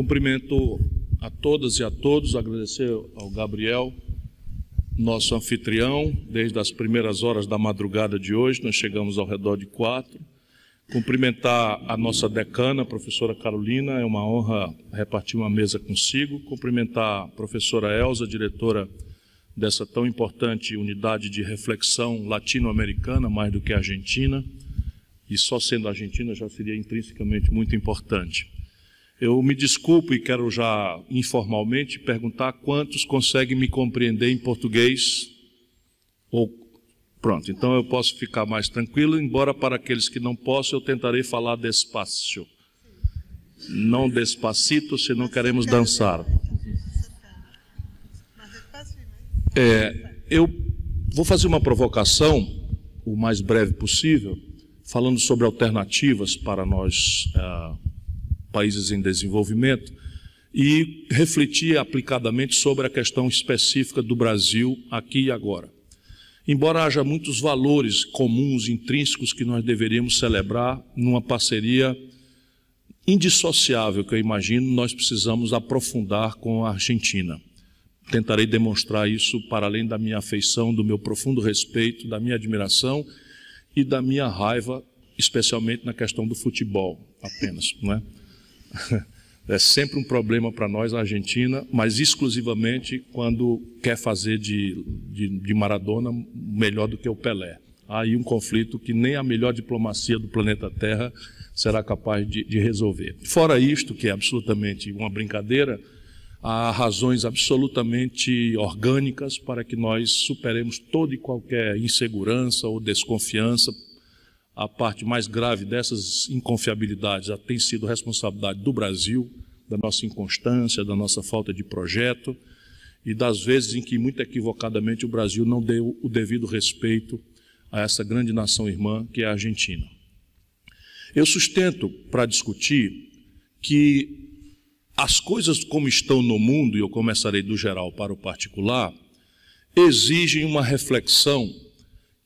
Cumprimento a todas e a todos, agradecer ao Gabriel, nosso anfitrião, desde as primeiras horas da madrugada de hoje, nós chegamos ao redor de 4. Cumprimentar a nossa decana, a professora Carolina, é uma honra repartir uma mesa consigo. Cumprimentar a professora Elza, diretora dessa tão importante unidade de reflexão latino-americana, mais do que argentina, e só sendo argentina já seria intrinsecamente muito importante. Eu me desculpo e quero já informalmente perguntar quantos conseguem me compreender em português. Pronto, então eu posso ficar mais tranquilo, embora para aqueles que não possam eu tentarei falar despacio. Não despacito, senão queremos dançar. Eu vou fazer uma provocação, o mais breve possível, falando sobre alternativas para nós, países em desenvolvimento, e refletir aplicadamente sobre a questão específica do Brasil, aqui e agora. Embora haja muitos valores comuns, intrínsecos, que nós deveríamos celebrar numa parceria indissociável, que eu imagino, nós precisamos aprofundar com a Argentina. Tentarei demonstrar isso para além da minha afeição, do meu profundo respeito, da minha admiração e da minha raiva, especialmente na questão do futebol, apenas, não é? É sempre um problema para nós, a Argentina, mas exclusivamente quando quer fazer de Maradona melhor do que o Pelé. Há aí um conflito que nem a melhor diplomacia do planeta Terra será capaz de resolver. Fora isto, que é absolutamente uma brincadeira, há razões absolutamente orgânicas para que nós superemos toda e qualquer insegurança ou desconfiança. A parte mais grave dessas inconfiabilidades tem sido responsabilidade do Brasil, da nossa inconstância, da nossa falta de projeto e das vezes em que, muito equivocadamente, o Brasil não deu o devido respeito a essa grande nação irmã que é a Argentina. Eu sustento para discutir que as coisas como estão no mundo, e eu começarei do geral para o particular, exigem uma reflexão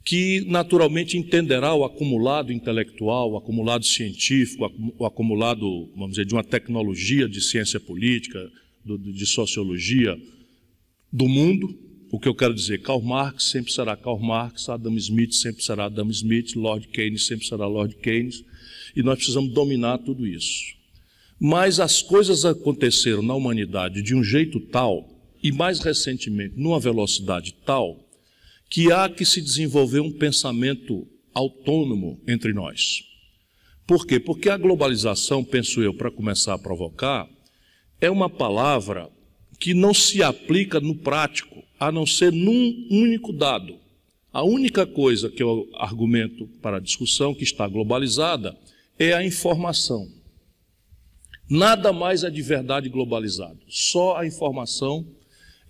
que naturalmente entenderá o acumulado intelectual, o acumulado científico, o acumulado, vamos dizer, de uma tecnologia de ciência política, de sociologia do mundo. O que eu quero dizer, Karl Marx sempre será Karl Marx, Adam Smith sempre será Adam Smith, Lord Keynes sempre será Lord Keynes, e nós precisamos dominar tudo isso. Mas as coisas aconteceram na humanidade de um jeito tal, e mais recentemente numa velocidade tal, que há que se desenvolver um pensamento autônomo entre nós. Por quê? Porque a globalização, penso eu, para começar a provocar, é uma palavra que não se aplica no prático, a não ser num único dado. A única coisa que eu argumento para a discussão que está globalizada é a informação. Nada mais é de verdade globalizado, só a informação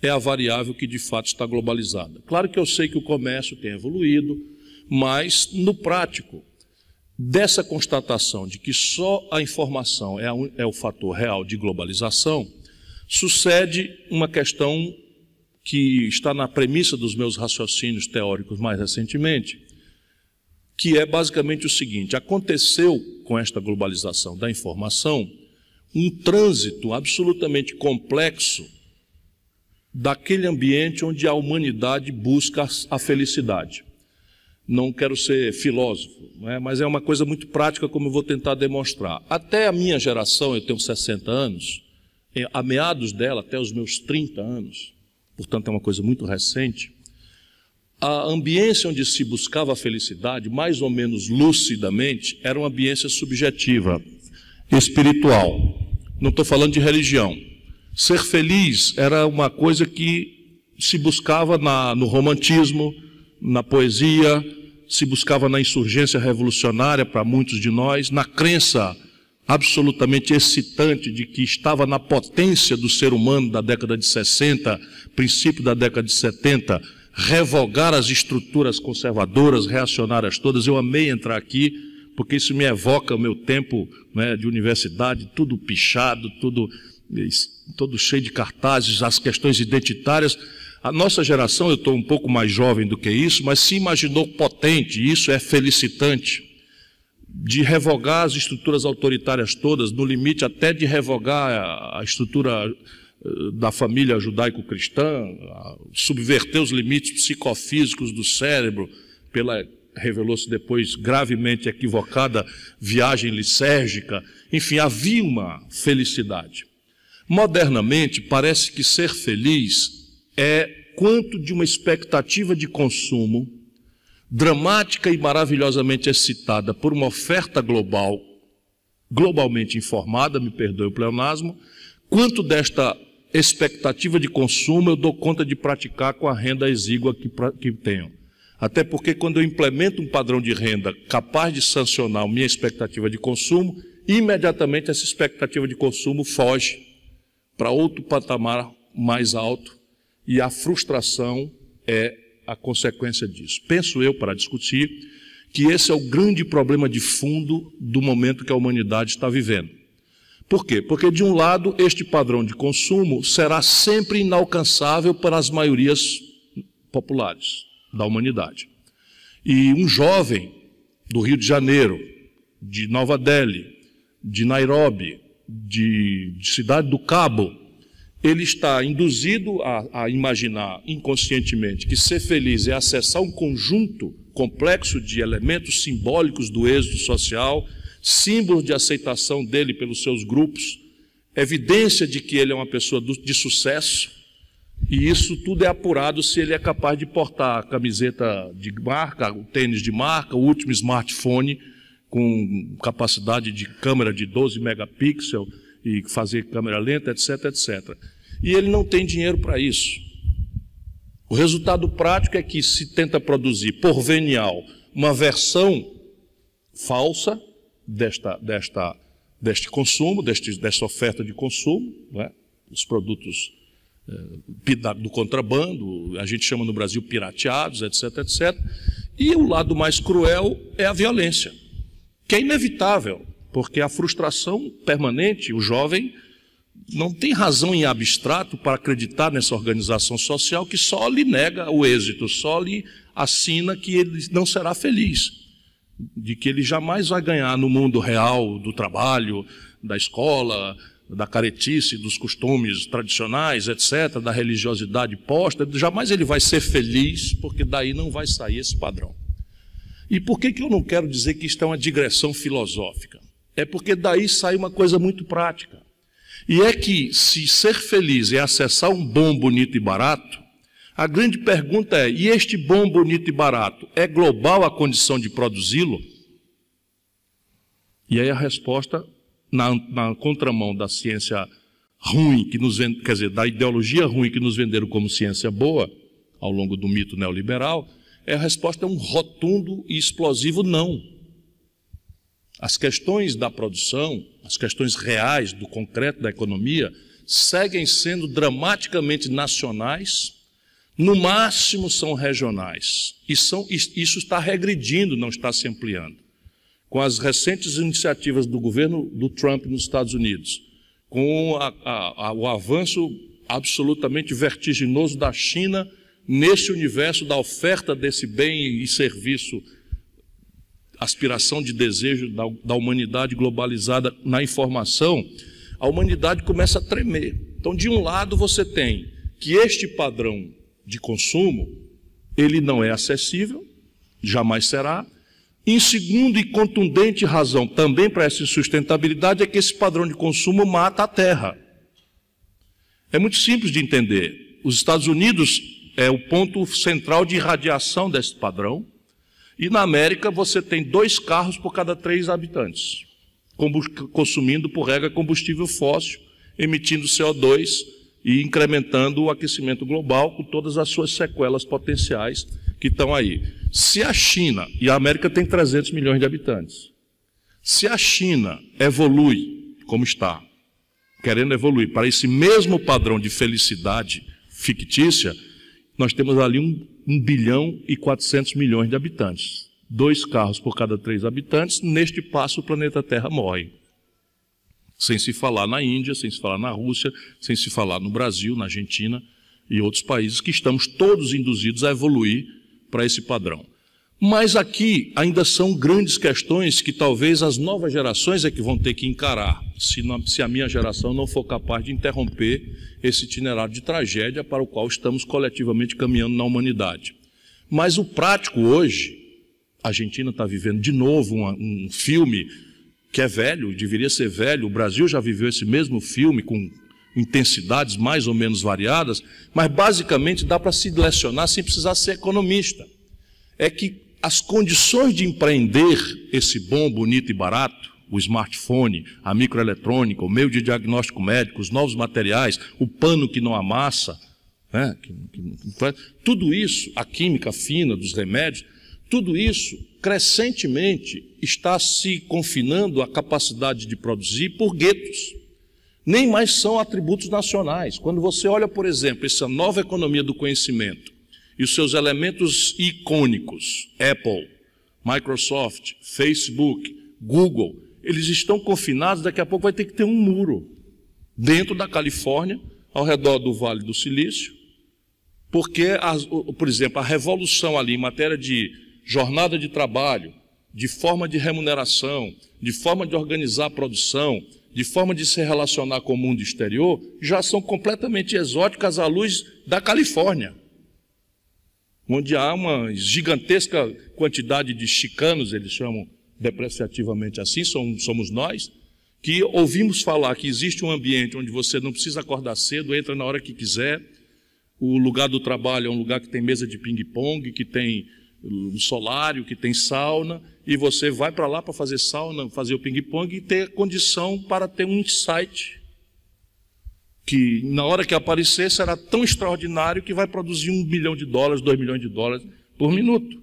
é a variável que de fato está globalizada. Claro que eu sei que o comércio tem evoluído, mas no prático, dessa constatação de que só a informação é o fator real de globalização, sucede uma questão que está na premissa dos meus raciocínios teóricos mais recentemente, que é basicamente o seguinte: aconteceu com esta globalização da informação um trânsito absolutamente complexo daquele ambiente onde a humanidade busca a felicidade. Não quero ser filósofo, mas é uma coisa muito prática, como eu vou tentar demonstrar. Até a minha geração, eu tenho 60 anos, a meados dela, até os meus 30 anos, portanto é uma coisa muito recente, a ambiência onde se buscava a felicidade, mais ou menos lucidamente, era uma ambiência subjetiva, espiritual. Não estou falando de religião. Ser feliz era uma coisa que se buscava no romantismo, na poesia, se buscava na insurgência revolucionária para muitos de nós, na crença absolutamente excitante de que estava na potência do ser humano da década de 60, princípio da década de 70, revogar as estruturas conservadoras, reacionárias todas. Eu amei entrar aqui, porque isso me evoca o meu tempo, né, de universidade, tudo pichado, todo cheio de cartazes, as questões identitárias. A nossa geração, eu estou um pouco mais jovem do que isso, mas se imaginou potente, e isso é felicitante. de revogar as estruturas autoritárias todas, no limite até de revogar a estrutura da família judaico-cristã, subverter os limites psicofísicos do cérebro pela, revelou-se depois, gravemente equivocada viagem lisérgica. Enfim, havia uma felicidade. Modernamente, parece que ser feliz é quanto de uma expectativa de consumo dramática e maravilhosamente excitada por uma oferta global, globalmente informada, me perdoe o pleonasmo, quanto desta expectativa de consumo eu dou conta de praticar com a renda exígua que tenho. Até porque quando eu implemento um padrão de renda capaz de sancionar a minha expectativa de consumo, imediatamente essa expectativa de consumo foge para outro patamar mais alto e a frustração é a consequência disso. Penso eu, para discutir, que esse é o grande problema de fundo do momento que a humanidade está vivendo. Por quê? Porque, de um lado, este padrão de consumo será sempre inalcançável para as maiorias populares da humanidade. E um jovem do Rio de Janeiro, de Nova Delhi, de Nairobi, de Cidade do Cabo, ele está induzido a imaginar inconscientemente que ser feliz é acessar um conjunto complexo de elementos simbólicos do êxito social, símbolos de aceitação dele pelos seus grupos, evidência de que ele é uma pessoa de sucesso, e isso tudo é apurado se ele é capaz de portar a camiseta de marca, o tênis de marca, o último smartphone com capacidade de câmera de 12 megapixels e fazer câmera lenta, etc, etc. E ele não tem dinheiro para isso. O resultado prático é que se tenta produzir por venial uma versão falsa deste consumo, desta oferta de consumo, né? Os produtos do contrabando, a gente chama no Brasil pirateados, etc, etc. E o lado mais cruel é a violência, que é inevitável, porque a frustração permanente, o jovem não tem razão em abstrato para acreditar nessa organização social que só lhe nega o êxito, só lhe assina que ele não será feliz, de que ele jamais vai ganhar no mundo real do trabalho, da escola, da caretice, dos costumes tradicionais, etc., da religiosidade posta, jamais ele vai ser feliz, porque daí não vai sair esse padrão. E por que eu não quero dizer que isto é uma digressão filosófica? É porque daí sai uma coisa muito prática. E é que, se ser feliz é acessar um bom, bonito e barato, a grande pergunta é, e este bom, bonito e barato é global a condição de produzi-lo? E aí a resposta, na contramão da ciência ruim, que nos vende, quer dizer, da ideologia ruim que nos venderam como ciência boa, ao longo do mito neoliberal, a resposta é um rotundo e explosivo não. As questões da produção, as questões reais do concreto da economia, seguem sendo dramaticamente nacionais, no máximo são regionais. E isso está regredindo, não está se ampliando. Com as recentes iniciativas do governo do Trump nos Estados Unidos, com o avanço absolutamente vertiginoso da China nesse universo da oferta desse bem e serviço, aspiração de desejo da humanidade globalizada na informação, a humanidade começa a tremer. Então, de um lado, você tem que este padrão de consumo, ele não é acessível, jamais será. Em segundo e contundente razão também para essa insustentabilidade é que esse padrão de consumo mata a terra. É muito simples de entender. Os Estados Unidos é o ponto central de irradiação desse padrão, e na América você tem 2 carros por cada 3 habitantes, consumindo, por regra, combustível fóssil, emitindo CO2 e incrementando o aquecimento global com todas as suas sequelas potenciais que estão aí. Se a China, e a América tem 300 milhões de habitantes, se a China evolui, como está, querendo evoluir para esse mesmo padrão de felicidade fictícia, nós temos ali 1 bilhão e 400 milhões de habitantes. 2 carros por cada 3 habitantes, neste passo o planeta Terra morre. Sem se falar na Índia, sem se falar na Rússia, sem se falar no Brasil, na Argentina e outros países que estamos todos induzidos a evoluir para esse padrão. Mas aqui ainda são grandes questões que talvez as novas gerações é que vão ter que encarar, se a minha geração não for capaz de interromper esse itinerário de tragédia para o qual estamos coletivamente caminhando na humanidade. Mas o prático hoje, a Argentina está vivendo de novo um filme que é velho, deveria ser velho, o Brasil já viveu esse mesmo filme com intensidades mais ou menos variadas, mas basicamente dá para se lecionar sem precisar ser economista. É que as condições de empreender esse bom, bonito e barato, o smartphone, a microeletrônica, o meio de diagnóstico médico, os novos materiais, o pano que não amassa, né? Tudo isso, a química fina dos remédios, tudo isso crescentemente está se confinando à capacidade de produzir por guetos. Nem mais são atributos nacionais. Quando você olha, por exemplo, essa nova economia do conhecimento e os seus elementos icônicos, Apple, Microsoft, Facebook, Google, eles estão confinados, daqui a pouco vai ter que ter um muro dentro da Califórnia, ao redor do Vale do Silício, porque, por exemplo, a revolução ali em matéria de jornada de trabalho, de forma de remuneração, de forma de organizar a produção, de forma de se relacionar com o mundo exterior, já são completamente exóticas à luz da Califórnia, onde há uma gigantesca quantidade de chicanos, eles chamam depreciativamente assim, somos nós, que ouvimos falar que existe um ambiente onde você não precisa acordar cedo, entra na hora que quiser, o lugar do trabalho é um lugar que tem mesa de ping-pong, que tem um solário, que tem sauna, e você vai para lá para fazer sauna, fazer o ping-pong e ter condição para ter um insight que na hora que aparecer será tão extraordinário que vai produzir $1 bilhão, $2 milhões por minuto.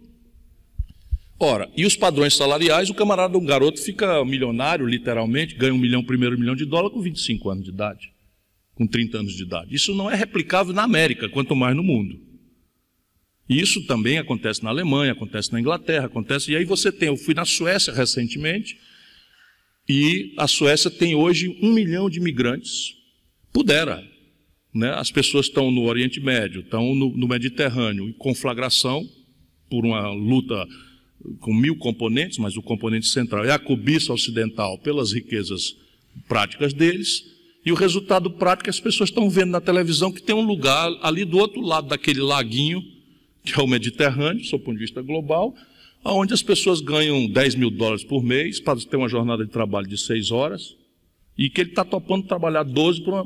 Ora, e os padrões salariais, o camarada, um garoto fica milionário, literalmente, ganha $1 milhão, $1 milhão com 25 anos de idade, com 30 anos de idade. Isso não é replicável na América, quanto mais no mundo. E isso também acontece na Alemanha, acontece na Inglaterra, acontece... E aí você tem... Eu fui na Suécia recentemente, e a Suécia tem hoje 1 milhão de imigrantes. Pudera, né? As pessoas estão no Oriente Médio, estão no Mediterrâneo, em conflagração, por uma luta com 1000 componentes, mas o componente central é a cobiça ocidental pelas riquezas práticas deles, e o resultado prático é que as pessoas estão vendo na televisão que tem um lugar ali do outro lado daquele laguinho, que é o Mediterrâneo, sob o ponto de vista global, onde as pessoas ganham $10 mil por mês para ter uma jornada de trabalho de 6 horas, e que ele está topando trabalhar 12 por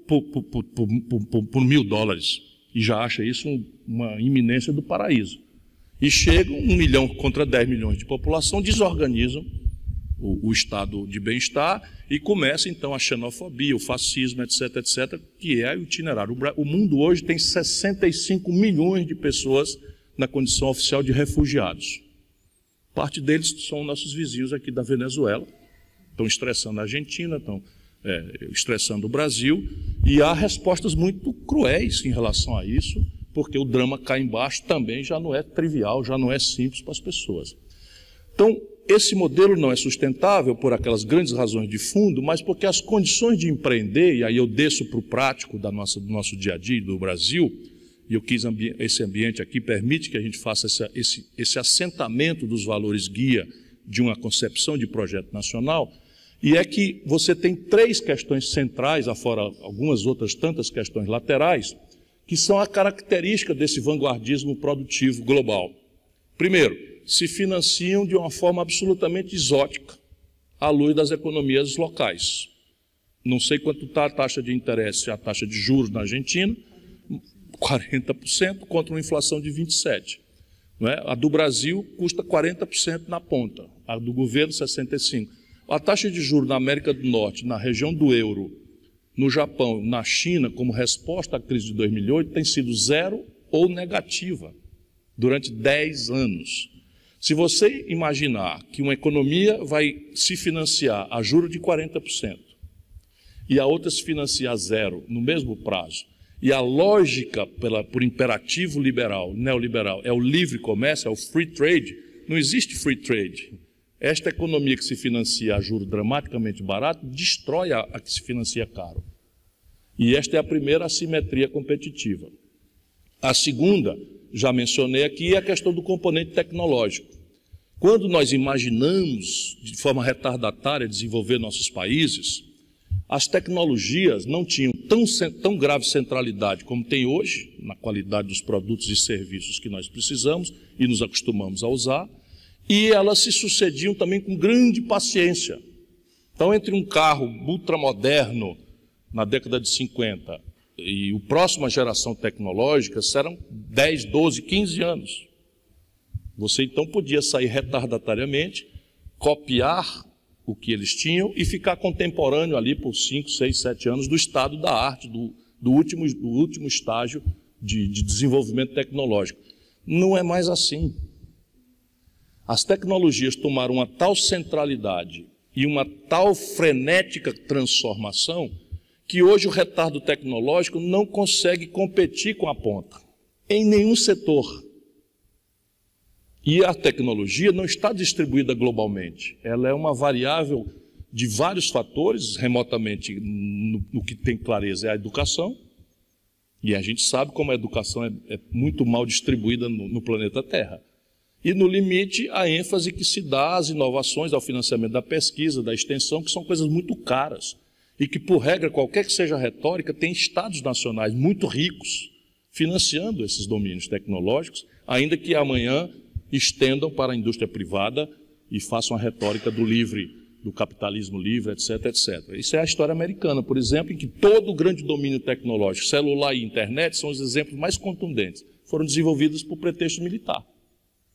$1.000, e já acha isso uma iminência do paraíso. E chegam 1 milhão contra 10 milhões de população, desorganizam o estado de bem-estar e começa então a xenofobia, o fascismo, etc., etc., que é o itinerário. O mundo hoje tem 65 milhões de pessoas na condição oficial de refugiados. Parte deles são nossos vizinhos aqui da Venezuela, estão estressando a Argentina, estão estressando o Brasil, e há respostas muito cruéis em relação a isso, porque o drama cá embaixo também já não é trivial, já não é simples para as pessoas. Então, esse modelo não é sustentável por aquelas grandes razões de fundo, mas porque as condições de empreender, e aí eu desço para o prático do nosso dia a dia do Brasil, e eu quis esse ambiente aqui permite que a gente faça esse assentamento dos valores guia de uma concepção de projeto nacional, e é que você tem 3 questões centrais, afora algumas outras tantas questões laterais, que são a característica desse vanguardismo produtivo global. Primeiro, se financiam de uma forma absolutamente exótica, à luz das economias locais. Não sei quanto está a taxa de interesse, a taxa de juros na Argentina, 40% contra uma inflação de 27%. Não é? A do Brasil custa 40% na ponta, a do governo 65%. A taxa de juros na América do Norte, na região do euro, no Japão, na China, como resposta à crise de 2008, tem sido 0 ou negativa durante 10 anos. Se você imaginar que uma economia vai se financiar a juros de 40% e a outra se financia a 0 no mesmo prazo, e a lógica por imperativo liberal, neoliberal, é o livre comércio, é o free trade, não existe free trade. Esta economia que se financia a juros dramaticamente barato destrói a que se financia caro. E esta é a primeira assimetria competitiva. A segunda já mencionei aqui, é a questão do componente tecnológico. Quando nós imaginamos, de forma retardatária, desenvolver nossos países, as tecnologias não tinham tão grave centralidade como tem hoje, na qualidade dos produtos e serviços que nós precisamos e nos acostumamos a usar, e elas se sucediam também com grande paciência. Então, entre um carro ultramoderno na década de 50 e a próxima geração tecnológica, serão 10, 12, 15 anos. Você então podia sair retardatariamente, copiar o que eles tinham e ficar contemporâneo ali por 5, 6, 7 anos do estado da arte, do último estágio de desenvolvimento tecnológico. Não é mais assim. As tecnologias tomaram uma tal centralidade e uma tal frenética transformação que hoje o retardo tecnológico não consegue competir com a ponta, em nenhum setor. E a tecnologia não está distribuída globalmente. Ela é uma variável de vários fatores, remotamente, no que tem clareza é a educação. E a gente sabe como a educação é muito mal distribuída no planeta Terra. E, no limite, a ênfase que se dá às inovações, ao financiamento da pesquisa, da extensão, que são coisas muito caras. E que, por regra, qualquer que seja a retórica, tem estados nacionais muito ricos financiando esses domínios tecnológicos, ainda que amanhã estendam para a indústria privada e façam a retórica do livre, do capitalismo livre, etc, etc. Isso é a história americana, por exemplo, em que todo o grande domínio tecnológico, celular e internet, são os exemplos mais contundentes. Foram desenvolvidos por pretexto militar.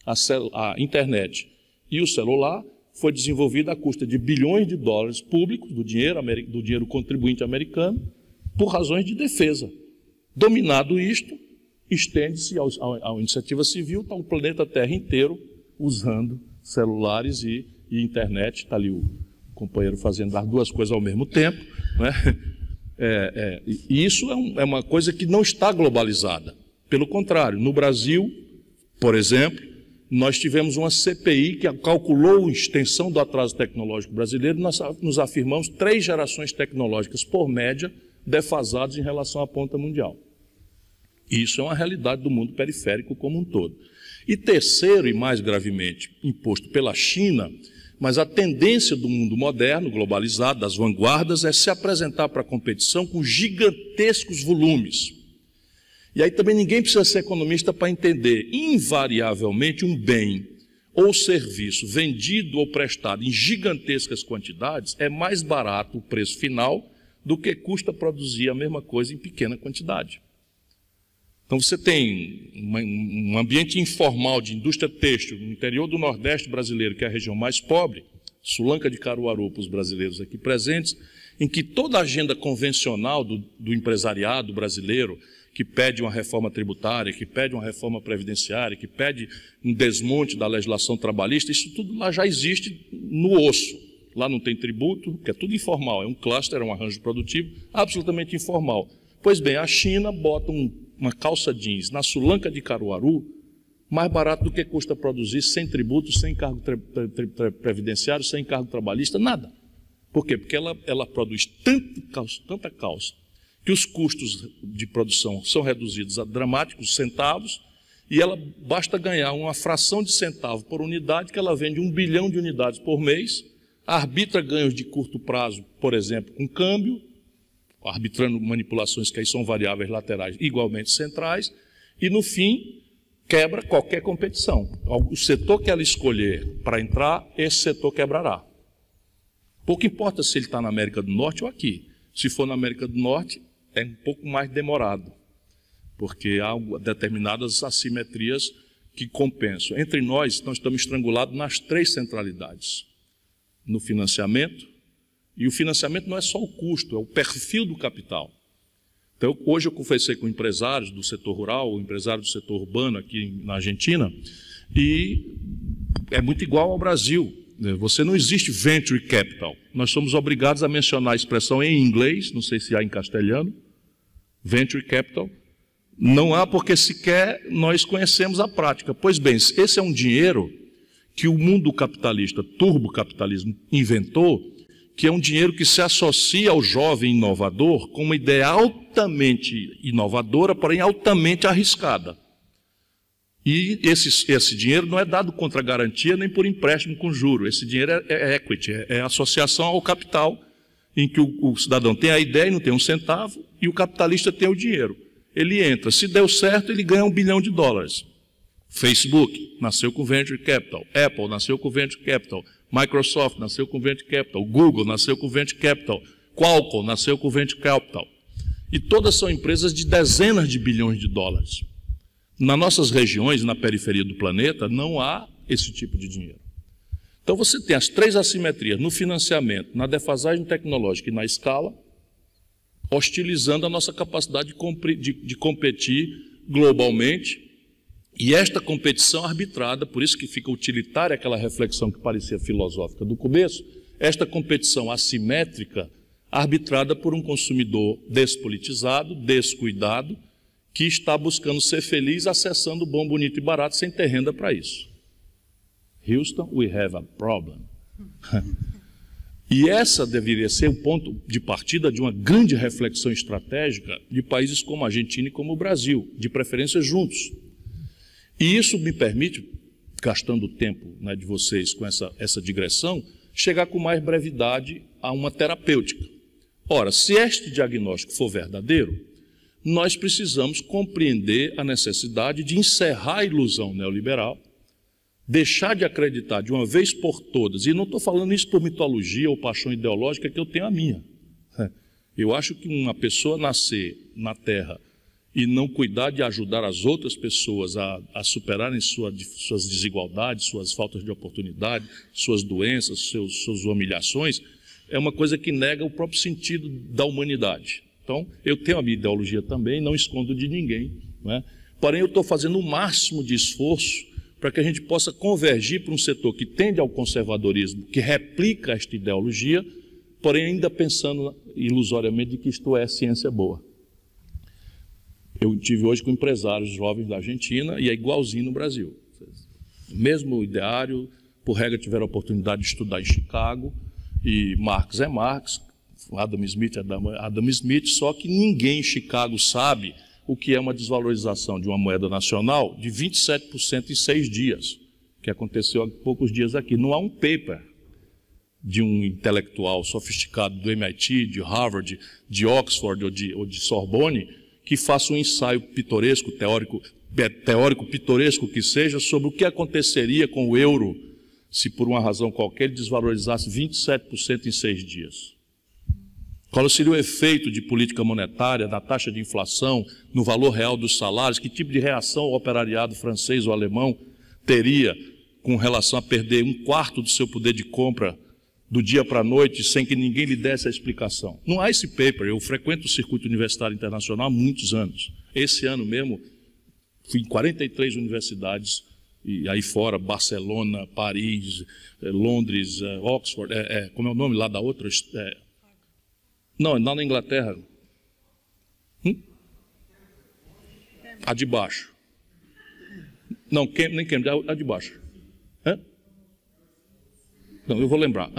A internet e o celular foi desenvolvida à custa de bilhões de dólares públicos, do dinheiro contribuinte americano, por razões de defesa. Dominado isto, estende-se à iniciativa civil, está o planeta Terra inteiro usando celulares e internet. Está ali o companheiro fazendo as duas coisas ao mesmo tempo, né? E isso é uma coisa que não está globalizada. Pelo contrário, no Brasil, por exemplo, nós tivemos uma CPI que calculou a extensão do atraso tecnológico brasileiro. Nós nos afirmamos 3 gerações tecnológicas por média defasadas em relação à ponta mundial. Isso é uma realidade do mundo periférico como um todo. E terceiro, e mais gravemente, imposto pela China, mas a tendência do mundo moderno, globalizado, das vanguardas, é se apresentar para a competição com gigantescos volumes. E aí também ninguém precisa ser economista para entender, invariavelmente um bem ou serviço vendido ou prestado em gigantescas quantidades é mais barato o preço final do que custa produzir a mesma coisa em pequena quantidade. Então você tem um ambiente informal de indústria têxtil no interior do Nordeste brasileiro, que é a região mais pobre, Sulanca de Caruaru para os brasileiros aqui presentes, em que toda a agenda convencional do empresariado brasileiro, que pede uma reforma tributária, que pede uma reforma previdenciária, que pede um desmonte da legislação trabalhista, isso tudo lá já existe no osso. Lá não tem tributo, que é tudo informal, é um cluster, é um arranjo produtivo absolutamente informal. Pois bem, a China bota uma calça jeans na Sulanca de Caruaru mais barato do que custa produzir sem tributo, sem cargo previdenciário, sem cargo trabalhista, nada. Por quê? Porque ela produz tanta calça, que os custos de produção são reduzidos a dramáticos centavos, e ela basta ganhar uma fração de centavo por unidade, que ela vende 1 bilhão de unidades por mês, arbitra ganhos de curto prazo, por exemplo, com câmbio, arbitrando manipulações que aí são variáveis laterais igualmente centrais, e no fim quebra qualquer competição. O setor que ela escolher para entrar, esse setor quebrará. Pouco importa se ele está na América do Norte ou aqui. Se for na América do Norte, é um pouco mais demorado, porque há determinadas assimetrias que compensam. Entre nós estamos estrangulados nas 3 centralidades. No financiamento, e o financiamento não é só o custo, é o perfil do capital. Então, hoje eu conversei com empresários do setor rural, empresários do setor urbano aqui na Argentina, e é muito igual ao Brasil. Você não existe venture capital. Nós somos obrigados a mencionar a expressão em inglês, não sei se há em castelhano, venture capital. Não há porque sequer nós conhecemos a prática. Pois bem, esse é um dinheiro que o mundo capitalista, turbocapitalismo, inventou, que é um dinheiro que se associa ao jovem inovador com uma ideia altamente inovadora, porém altamente arriscada. E esse dinheiro não é dado contra garantia nem por empréstimo com juro. Esse dinheiro é equity, é associação ao capital, em que o cidadão tem a ideia e não tem um centavo, e o capitalista tem o dinheiro. Ele entra, se deu certo, ele ganha $1 bilhão. Facebook nasceu com Venture Capital, Apple nasceu com Venture Capital, Microsoft nasceu com Venture Capital, Google nasceu com Venture Capital, Qualcomm nasceu com Venture Capital. E todas são empresas de dezenas de bilhões de dólares. Nas nossas regiões, na periferia do planeta, não há esse tipo de dinheiro. Então você tem as três assimetrias no financiamento, na defasagem tecnológica e na escala, hostilizando a nossa capacidade de competir globalmente. E esta competição arbitrada, por isso que fica utilitária aquela reflexão que parecia filosófica do começo, esta competição assimétrica, arbitrada por um consumidor despolitizado, descuidado, que está buscando ser feliz acessando o bom, bonito e barato sem ter renda para isso. Houston, we have a problem. E essa deveria ser o ponto de partida de uma grande reflexão estratégica de países como a Argentina e como o Brasil, de preferência juntos. E isso me permite, gastando o tempo, né, de vocês com essa digressão, chegar com mais brevidade a uma terapêutica. Ora, se este diagnóstico for verdadeiro, nós precisamos compreender a necessidade de encerrar a ilusão neoliberal, deixar de acreditar de uma vez por todas, e não estou falando isso por mitologia ou paixão ideológica, que eu tenho a minha. Eu acho que uma pessoa nascer na Terra e não cuidar de ajudar as outras pessoas a superarem suas desigualdades, suas faltas de oportunidade, suas doenças, suas humilhações, é uma coisa que nega o próprio sentido da humanidade. Então, eu tenho a minha ideologia também, não escondo de ninguém, né? Porém, eu estou fazendo o máximo de esforço para que a gente possa convergir para um setor que tende ao conservadorismo, que replica esta ideologia, porém ainda pensando ilusoriamente de que isto é ciência boa. Eu estive hoje com empresários jovens da Argentina e é igualzinho no Brasil. Mesmo ideário, por regra tiveram a oportunidade de estudar em Chicago, e Marx é Marx, Adam Smith é Adam Smith, só que ninguém em Chicago sabe o que é uma desvalorização de uma moeda nacional de 27% em 6 dias, que aconteceu há poucos dias aqui. Não há um paper de um intelectual sofisticado do MIT, de Harvard, de Oxford ou de Sorbonne, que faça um ensaio pitoresco, teórico pitoresco que seja, sobre o que aconteceria com o euro se por uma razão qualquer ele desvalorizasse 27% em 6 dias. Qual seria o efeito de política monetária, na taxa de inflação, no valor real dos salários? Que tipo de reação o operariado francês ou alemão teria com relação a perder 1/4 do seu poder de compra do dia para a noite, sem que ninguém lhe desse a explicação? Não há esse paper. Eu frequento o circuito universitário internacional há muitos anos. Esse ano mesmo, fui em 43 universidades, e aí fora, Barcelona, Paris, Londres, Oxford, como é o nome lá da outra? Não, lá na Inglaterra. A de baixo. Não, nem Cambridge, a de baixo. Não, eu vou lembrar.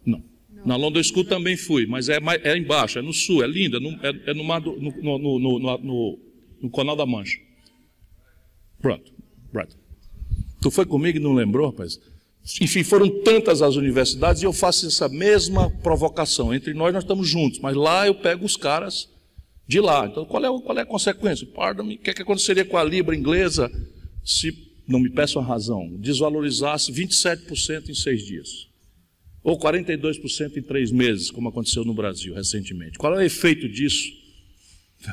Não. Na London School também fui, mas é embaixo, é no sul, é linda, é no mar no Canal da Mancha. Pronto. Tu foi comigo e não lembrou, rapaz? Enfim, foram tantas as universidades e eu faço essa mesma provocação. Entre nós estamos juntos, mas lá eu pego os caras de lá. Então, qual é a consequência? Pardon-me, o que aconteceria com a Libra inglesa se, não me peçam a razão, desvalorizasse 27% em 6 dias? Ou 42% em 3 meses, como aconteceu no Brasil recentemente? Qual é o efeito disso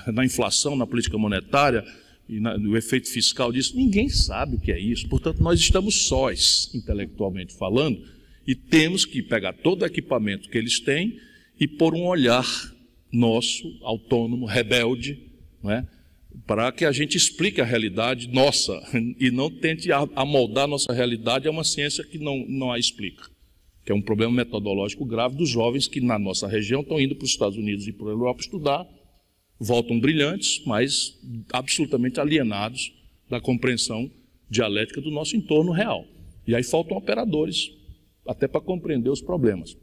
na inflação, na política monetária e no efeito fiscal disso? Ninguém sabe o que é isso. Portanto, nós estamos sós, intelectualmente falando, e temos que pegar todo o equipamento que eles têm e pôr um olhar nosso, autônomo, rebelde, não é? Para que a gente explique a realidade nossa e não tente amoldar a nossa realidade a uma ciência que não a explica, que é um problema metodológico grave dos jovens que na nossa região estão indo para os Estados Unidos e para a Europa estudar, voltam brilhantes, mas absolutamente alienados da compreensão dialética do nosso entorno real. E aí faltam operadores, até para compreender os problemas.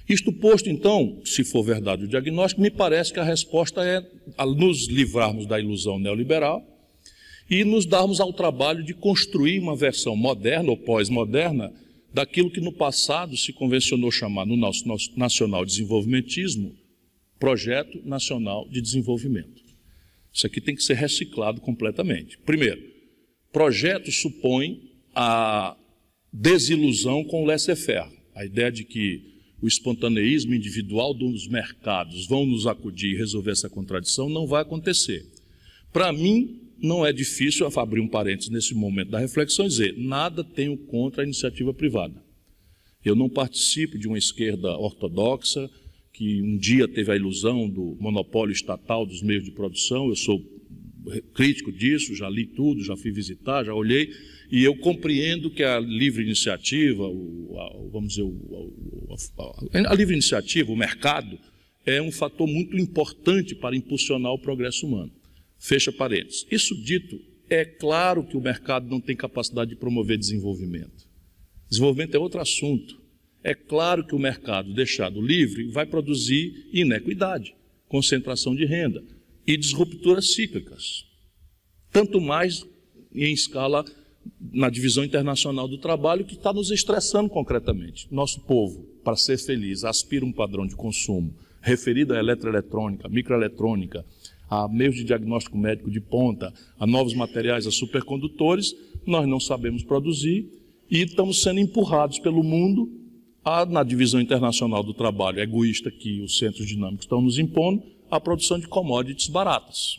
Isto posto, então, se for verdade o diagnóstico, me parece que a resposta é a nos livrarmos da ilusão neoliberal e nos darmos ao trabalho de construir uma versão moderna ou pós-moderna daquilo que no passado se convencionou chamar, no nosso nacional desenvolvimentismo, Projeto Nacional de Desenvolvimento. Isso aqui tem que ser reciclado completamente. Primeiro, projeto supõe a desilusão com o laissez-faire, a ideia de que o espontaneísmo individual dos mercados vão nos acudir e resolver essa contradição não vai acontecer. Para mim, não é difícil abrir um parênteses nesse momento da reflexão e dizer: nada tenho contra a iniciativa privada. Eu não participo de uma esquerda ortodoxa que um dia teve a ilusão do monopólio estatal dos meios de produção. Eu sou crítico disso, já li tudo, já fui visitar, já olhei, e eu compreendo que a livre iniciativa, a livre iniciativa, o mercado, é um fator muito importante para impulsionar o progresso humano. Fecha parênteses. Isso dito, é claro que o mercado não tem capacidade de promover desenvolvimento. Desenvolvimento é outro assunto. É claro que o mercado, deixado livre, vai produzir inequidade, concentração de renda e disrupturas cíclicas. Tanto mais em escala na divisão internacional do trabalho, que está nos estressando concretamente. Nosso povo, para ser feliz, aspira um padrão de consumo referido à eletroeletrônica, microeletrônica, a meios de diagnóstico médico de ponta, a novos materiais, a supercondutores. Nós não sabemos produzir e estamos sendo empurrados pelo mundo na divisão internacional do trabalho egoísta que os centros dinâmicos estão nos impondo, a produção de commodities baratas.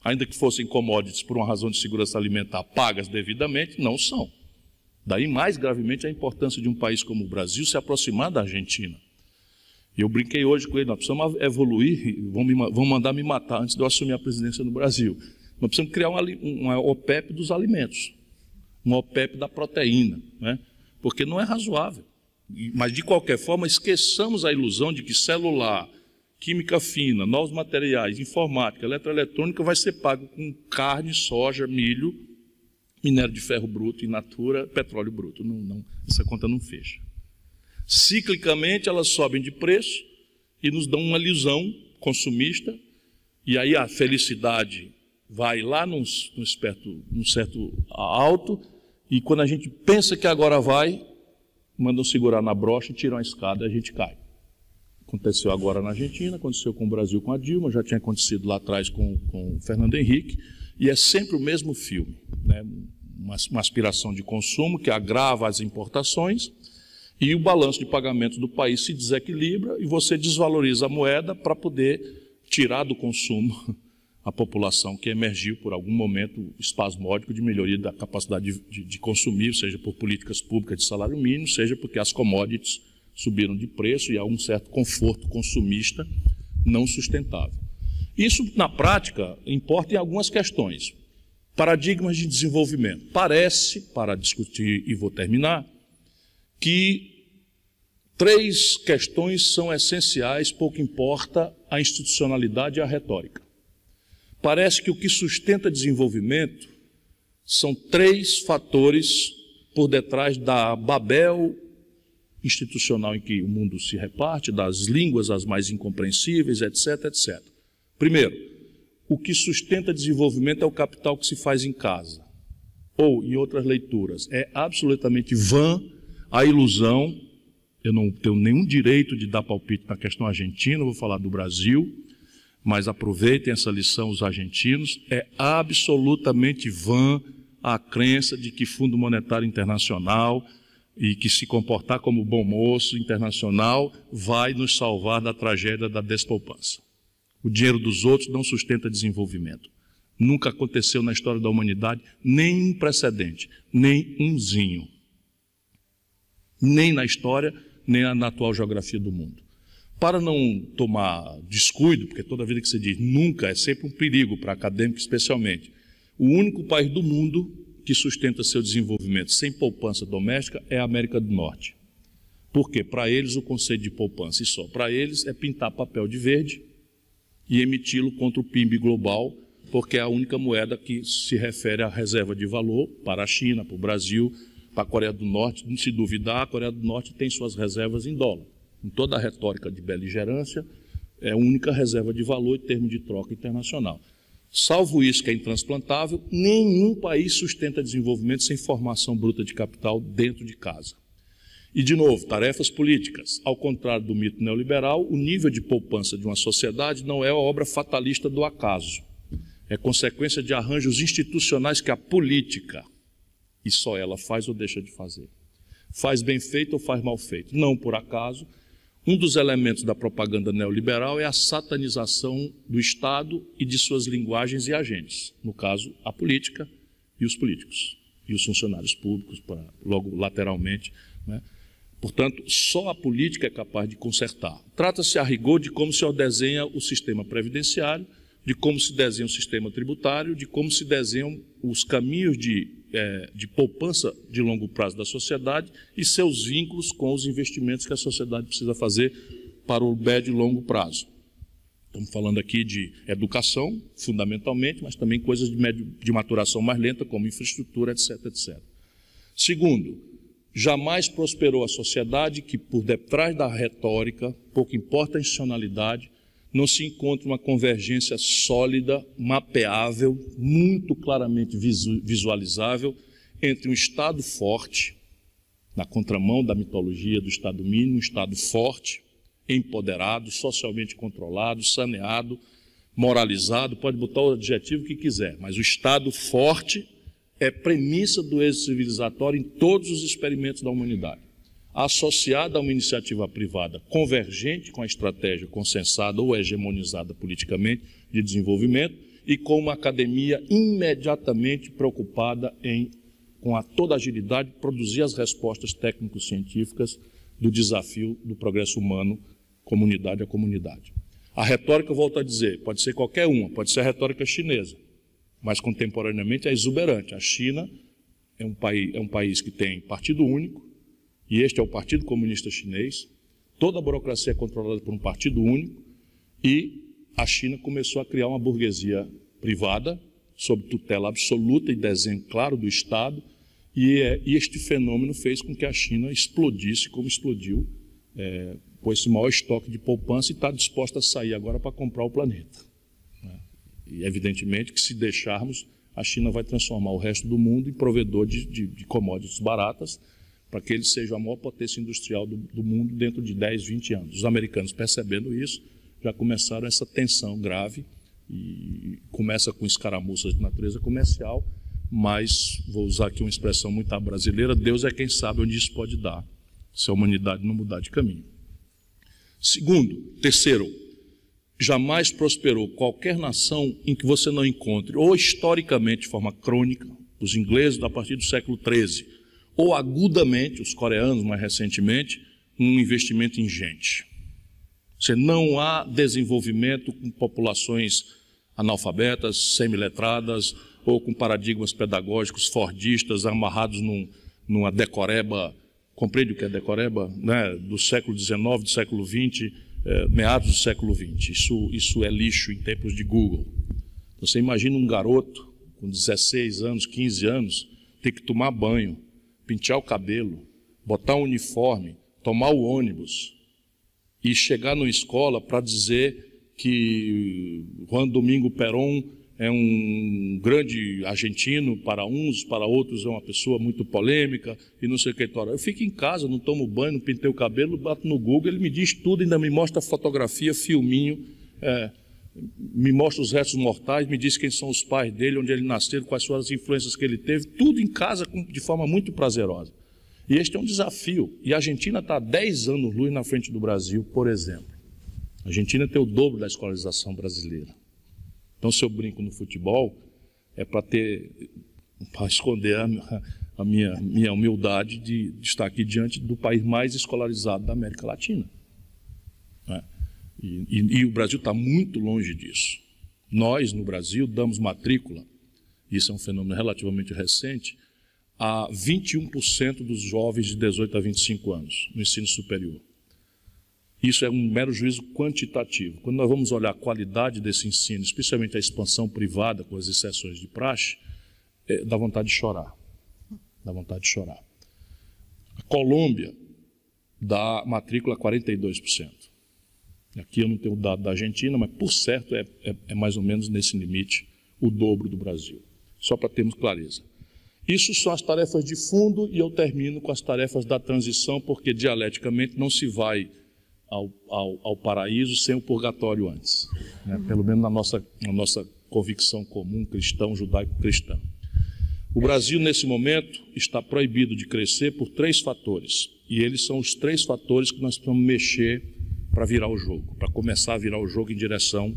Ainda que fossem commodities por uma razão de segurança alimentar pagas devidamente, não são. Daí, mais gravemente, a importância de um país como o Brasil se aproximar da Argentina. E eu brinquei hoje com ele: nós precisamos evoluir, vão mandar me matar antes de eu assumir a presidência no Brasil. Nós precisamos criar uma OPEP dos alimentos, uma OPEP da proteína, né? Porque não é razoável. Mas, de qualquer forma, esqueçamos a ilusão de que celular, química fina, novos materiais, informática, eletroeletrônica vai ser pago com carne, soja, milho, minério de ferro bruto, in natura, petróleo bruto. Não, essa conta não fecha. Ciclicamente, elas sobem de preço e nos dão uma ilusão consumista, e aí a felicidade vai lá num certo alto, e quando a gente pensa que agora vai, mandam segurar na brocha e tiram a escada e a gente cai. Aconteceu agora na Argentina, aconteceu com o Brasil com a Dilma, já tinha acontecido lá atrás com o Fernando Henrique, e é sempre o mesmo filme, né? Uma aspiração de consumo que agrava as importações, e o balanço de pagamentos do país se desequilibra e você desvaloriza a moeda para poder tirar do consumo a população que emergiu por algum momento espasmódico de melhoria da capacidade de consumir, seja por políticas públicas de salário mínimo, seja porque as commodities subiram de preço e há um certo conforto consumista não sustentável. Isso, na prática, importa em algumas questões. Paradigmas de desenvolvimento. Parece, para discutir e vou terminar, que 3 questões são essenciais, pouco importa a institucionalidade e a retórica. Parece que o que sustenta desenvolvimento são 3 fatores por detrás da Babel institucional em que o mundo se reparte, das línguas as mais incompreensíveis, etc, etc. Primeiro, o que sustenta desenvolvimento é o capital que se faz em casa. Ou, em outras leituras, é absolutamente vã a ilusão, eu não tenho nenhum direito de dar palpite na questão argentina, vou falar do Brasil, mas aproveitem essa lição os argentinos, é absolutamente vã a crença de que Fundo Monetário Internacional e que se comportar como bom moço internacional vai nos salvar da tragédia da despoupança. O dinheiro dos outros não sustenta desenvolvimento. Nunca aconteceu na história da humanidade nenhum precedente, nem umzinho. Nem na história, nem na atual geografia do mundo. Para não tomar descuido, porque toda vida que se diz nunca é sempre um perigo para acadêmico especialmente, o único país do mundo que sustenta seu desenvolvimento sem poupança doméstica é a América do Norte. Por quê? Para eles o conceito de poupança e só para eles é pintar papel de verde e emiti-lo contra o PIB global, porque é a única moeda que se refere à reserva de valor para a China, para o Brasil, para a Coreia do Norte. Não se duvidar, a Coreia do Norte tem suas reservas em dólar. Em toda a retórica de beligerância, é a única reserva de valor em termos de troca internacional. Salvo isso, que é intransplantável, nenhum país sustenta desenvolvimento sem formação bruta de capital dentro de casa. E, de novo, tarefas políticas. Ao contrário do mito neoliberal, o nível de poupança de uma sociedade não é a obra fatalista do acaso. É consequência de arranjos institucionais que a política, e só ela faz ou deixa de fazer. Faz bem feito ou faz mal feito. Não por acaso. Um dos elementos da propaganda neoliberal é a satanização do Estado e de suas linguagens e agentes. No caso, a política e os políticos. E os funcionários públicos, logo lateralmente, né? Portanto, só a política é capaz de consertar. Trata-se a rigor de como se desenha o sistema previdenciário, de como se desenha o sistema tributário, de como se desenham os caminhos de poupança de longo prazo da sociedade e seus vínculos com os investimentos que a sociedade precisa fazer para o médio e longo prazo. Estamos falando aqui de educação, fundamentalmente, mas também coisas de maturação mais lenta, como infraestrutura, etc, etc. Segundo, jamais prosperou a sociedade que, por detrás da retórica, pouco importa a institucionalidade, não se encontra uma convergência sólida, mapeável, muito claramente visualizável, entre um Estado forte, na contramão da mitologia do Estado mínimo, um Estado forte, empoderado, socialmente controlado, saneado, moralizado, pode botar o adjetivo que quiser, mas o Estado forte é premissa do êxito civilizatório em todos os experimentos da humanidade. Associada a uma iniciativa privada convergente com a estratégia consensada ou hegemonizada politicamente de desenvolvimento e com uma academia imediatamente preocupada em, com toda agilidade, produzir as respostas técnico-científicas do desafio do progresso humano, comunidade a comunidade. A retórica, eu volto a dizer, pode ser qualquer uma, pode ser a retórica chinesa, mas contemporaneamente é exuberante. A China é um país que tem partido único, e este é o Partido Comunista Chinês, toda a burocracia é controlada por um partido único, e a China começou a criar uma burguesia privada, sob tutela absoluta e desenho claro do Estado, e este fenômeno fez com que a China explodisse como explodiu, com esse maior estoque de poupança, e está disposta a sair agora para comprar o planeta. E evidentemente que, se deixarmos, a China vai transformar o resto do mundo em provedor de commodities baratas, para que ele seja a maior potência industrial do mundo dentro de 10, 20 anos. Os americanos, percebendo isso, já começaram essa tensão grave, e começa com escaramuças de natureza comercial, mas, vou usar aqui uma expressão muito brasileira, Deus é quem sabe onde isso pode dar, se a humanidade não mudar de caminho. Terceiro, jamais prosperou qualquer nação em que você não encontre, ou historicamente, de forma crônica, os ingleses a partir do século XIII, ou agudamente, os coreanos mais recentemente, um investimento ingente. Não há desenvolvimento com populações analfabetas, semiletradas, ou com paradigmas pedagógicos fordistas amarrados numa decoreba, compreende o que é decoreba? Né? Do século XIX, do século XX, meados do século XX. Isso é lixo em tempos de Google. Então, você imagina um garoto com 16 anos, 15 anos, ter que tomar banho, pentear o cabelo, botar um uniforme, tomar o ônibus e chegar numa escola para dizer que Juan Domingo Perón é um grande argentino para uns, para outros é uma pessoa muito polêmica e não sei o que. Eu fico em casa, não tomo banho, não pintei o cabelo, bato no Google, ele me diz tudo, ainda me mostra fotografia, filminho, me mostra os restos mortais, me diz quem são os pais dele, onde ele nasceu, quais foram as influências que ele teve, tudo em casa de forma muito prazerosa. E este é um desafio. E a Argentina está há 10 anos-luz na frente do Brasil, por exemplo. A Argentina tem o dobro da escolarização brasileira. Então, se eu brinco no futebol, é para esconder a minha humildade de estar aqui diante do país mais escolarizado da América Latina. Né? E o Brasil está muito longe disso. Nós, no Brasil, damos matrícula, isso é um fenômeno relativamente recente, a 21% dos jovens de 18 a 25 anos no ensino superior. Isso é um mero juízo quantitativo. Quando nós vamos olhar a qualidade desse ensino, especialmente a expansão privada, com as exceções de praxe, dá vontade de chorar. Dá vontade de chorar. A Colômbia dá matrícula a 42%. Aqui eu não tenho o dado da Argentina, mas por certo é mais ou menos nesse limite o dobro do Brasil, só para termos clareza. Isso são as tarefas de fundo e eu termino com as tarefas da transição, porque dialeticamente não se vai ao paraíso sem o purgatório antes, né? Pelo menos na nossa convicção comum cristão, judaico-cristã. O Brasil, nesse momento, está proibido de crescer por 3 fatores, e eles são os 3 fatores que nós precisamos mexer para virar o jogo, para começar a virar o jogo em direção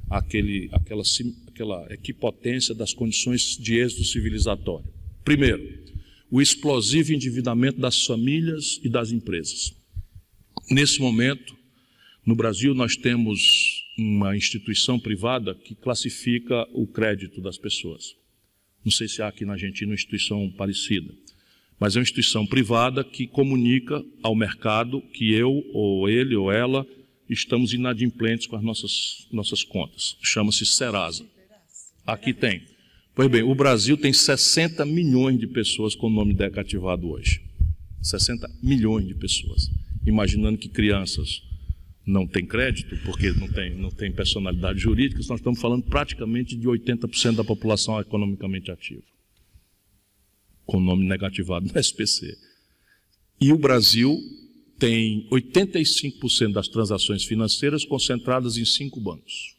àquela equipotência das condições de êxito civilizatório. Primeiro, o explosivo endividamento das famílias e das empresas. Nesse momento, no Brasil, nós temos uma instituição privada que classifica o crédito das pessoas. Não sei se há aqui na Argentina uma instituição parecida, mas é uma instituição privada que comunica ao mercado que eu, ou ele, ou ela, estamos inadimplentes com as nossas contas. Chama-se Serasa. Aqui tem. Pois bem, o Brasil tem 60 milhões de pessoas com o nome DEC ativado hoje. 60 milhões de pessoas. Imaginando que crianças não têm crédito, porque não tem personalidade jurídica, nós estamos falando praticamente de 80% da população economicamente ativa, com o nome negativado no SPC. E o Brasil tem 85% das transações financeiras concentradas em 5 bancos.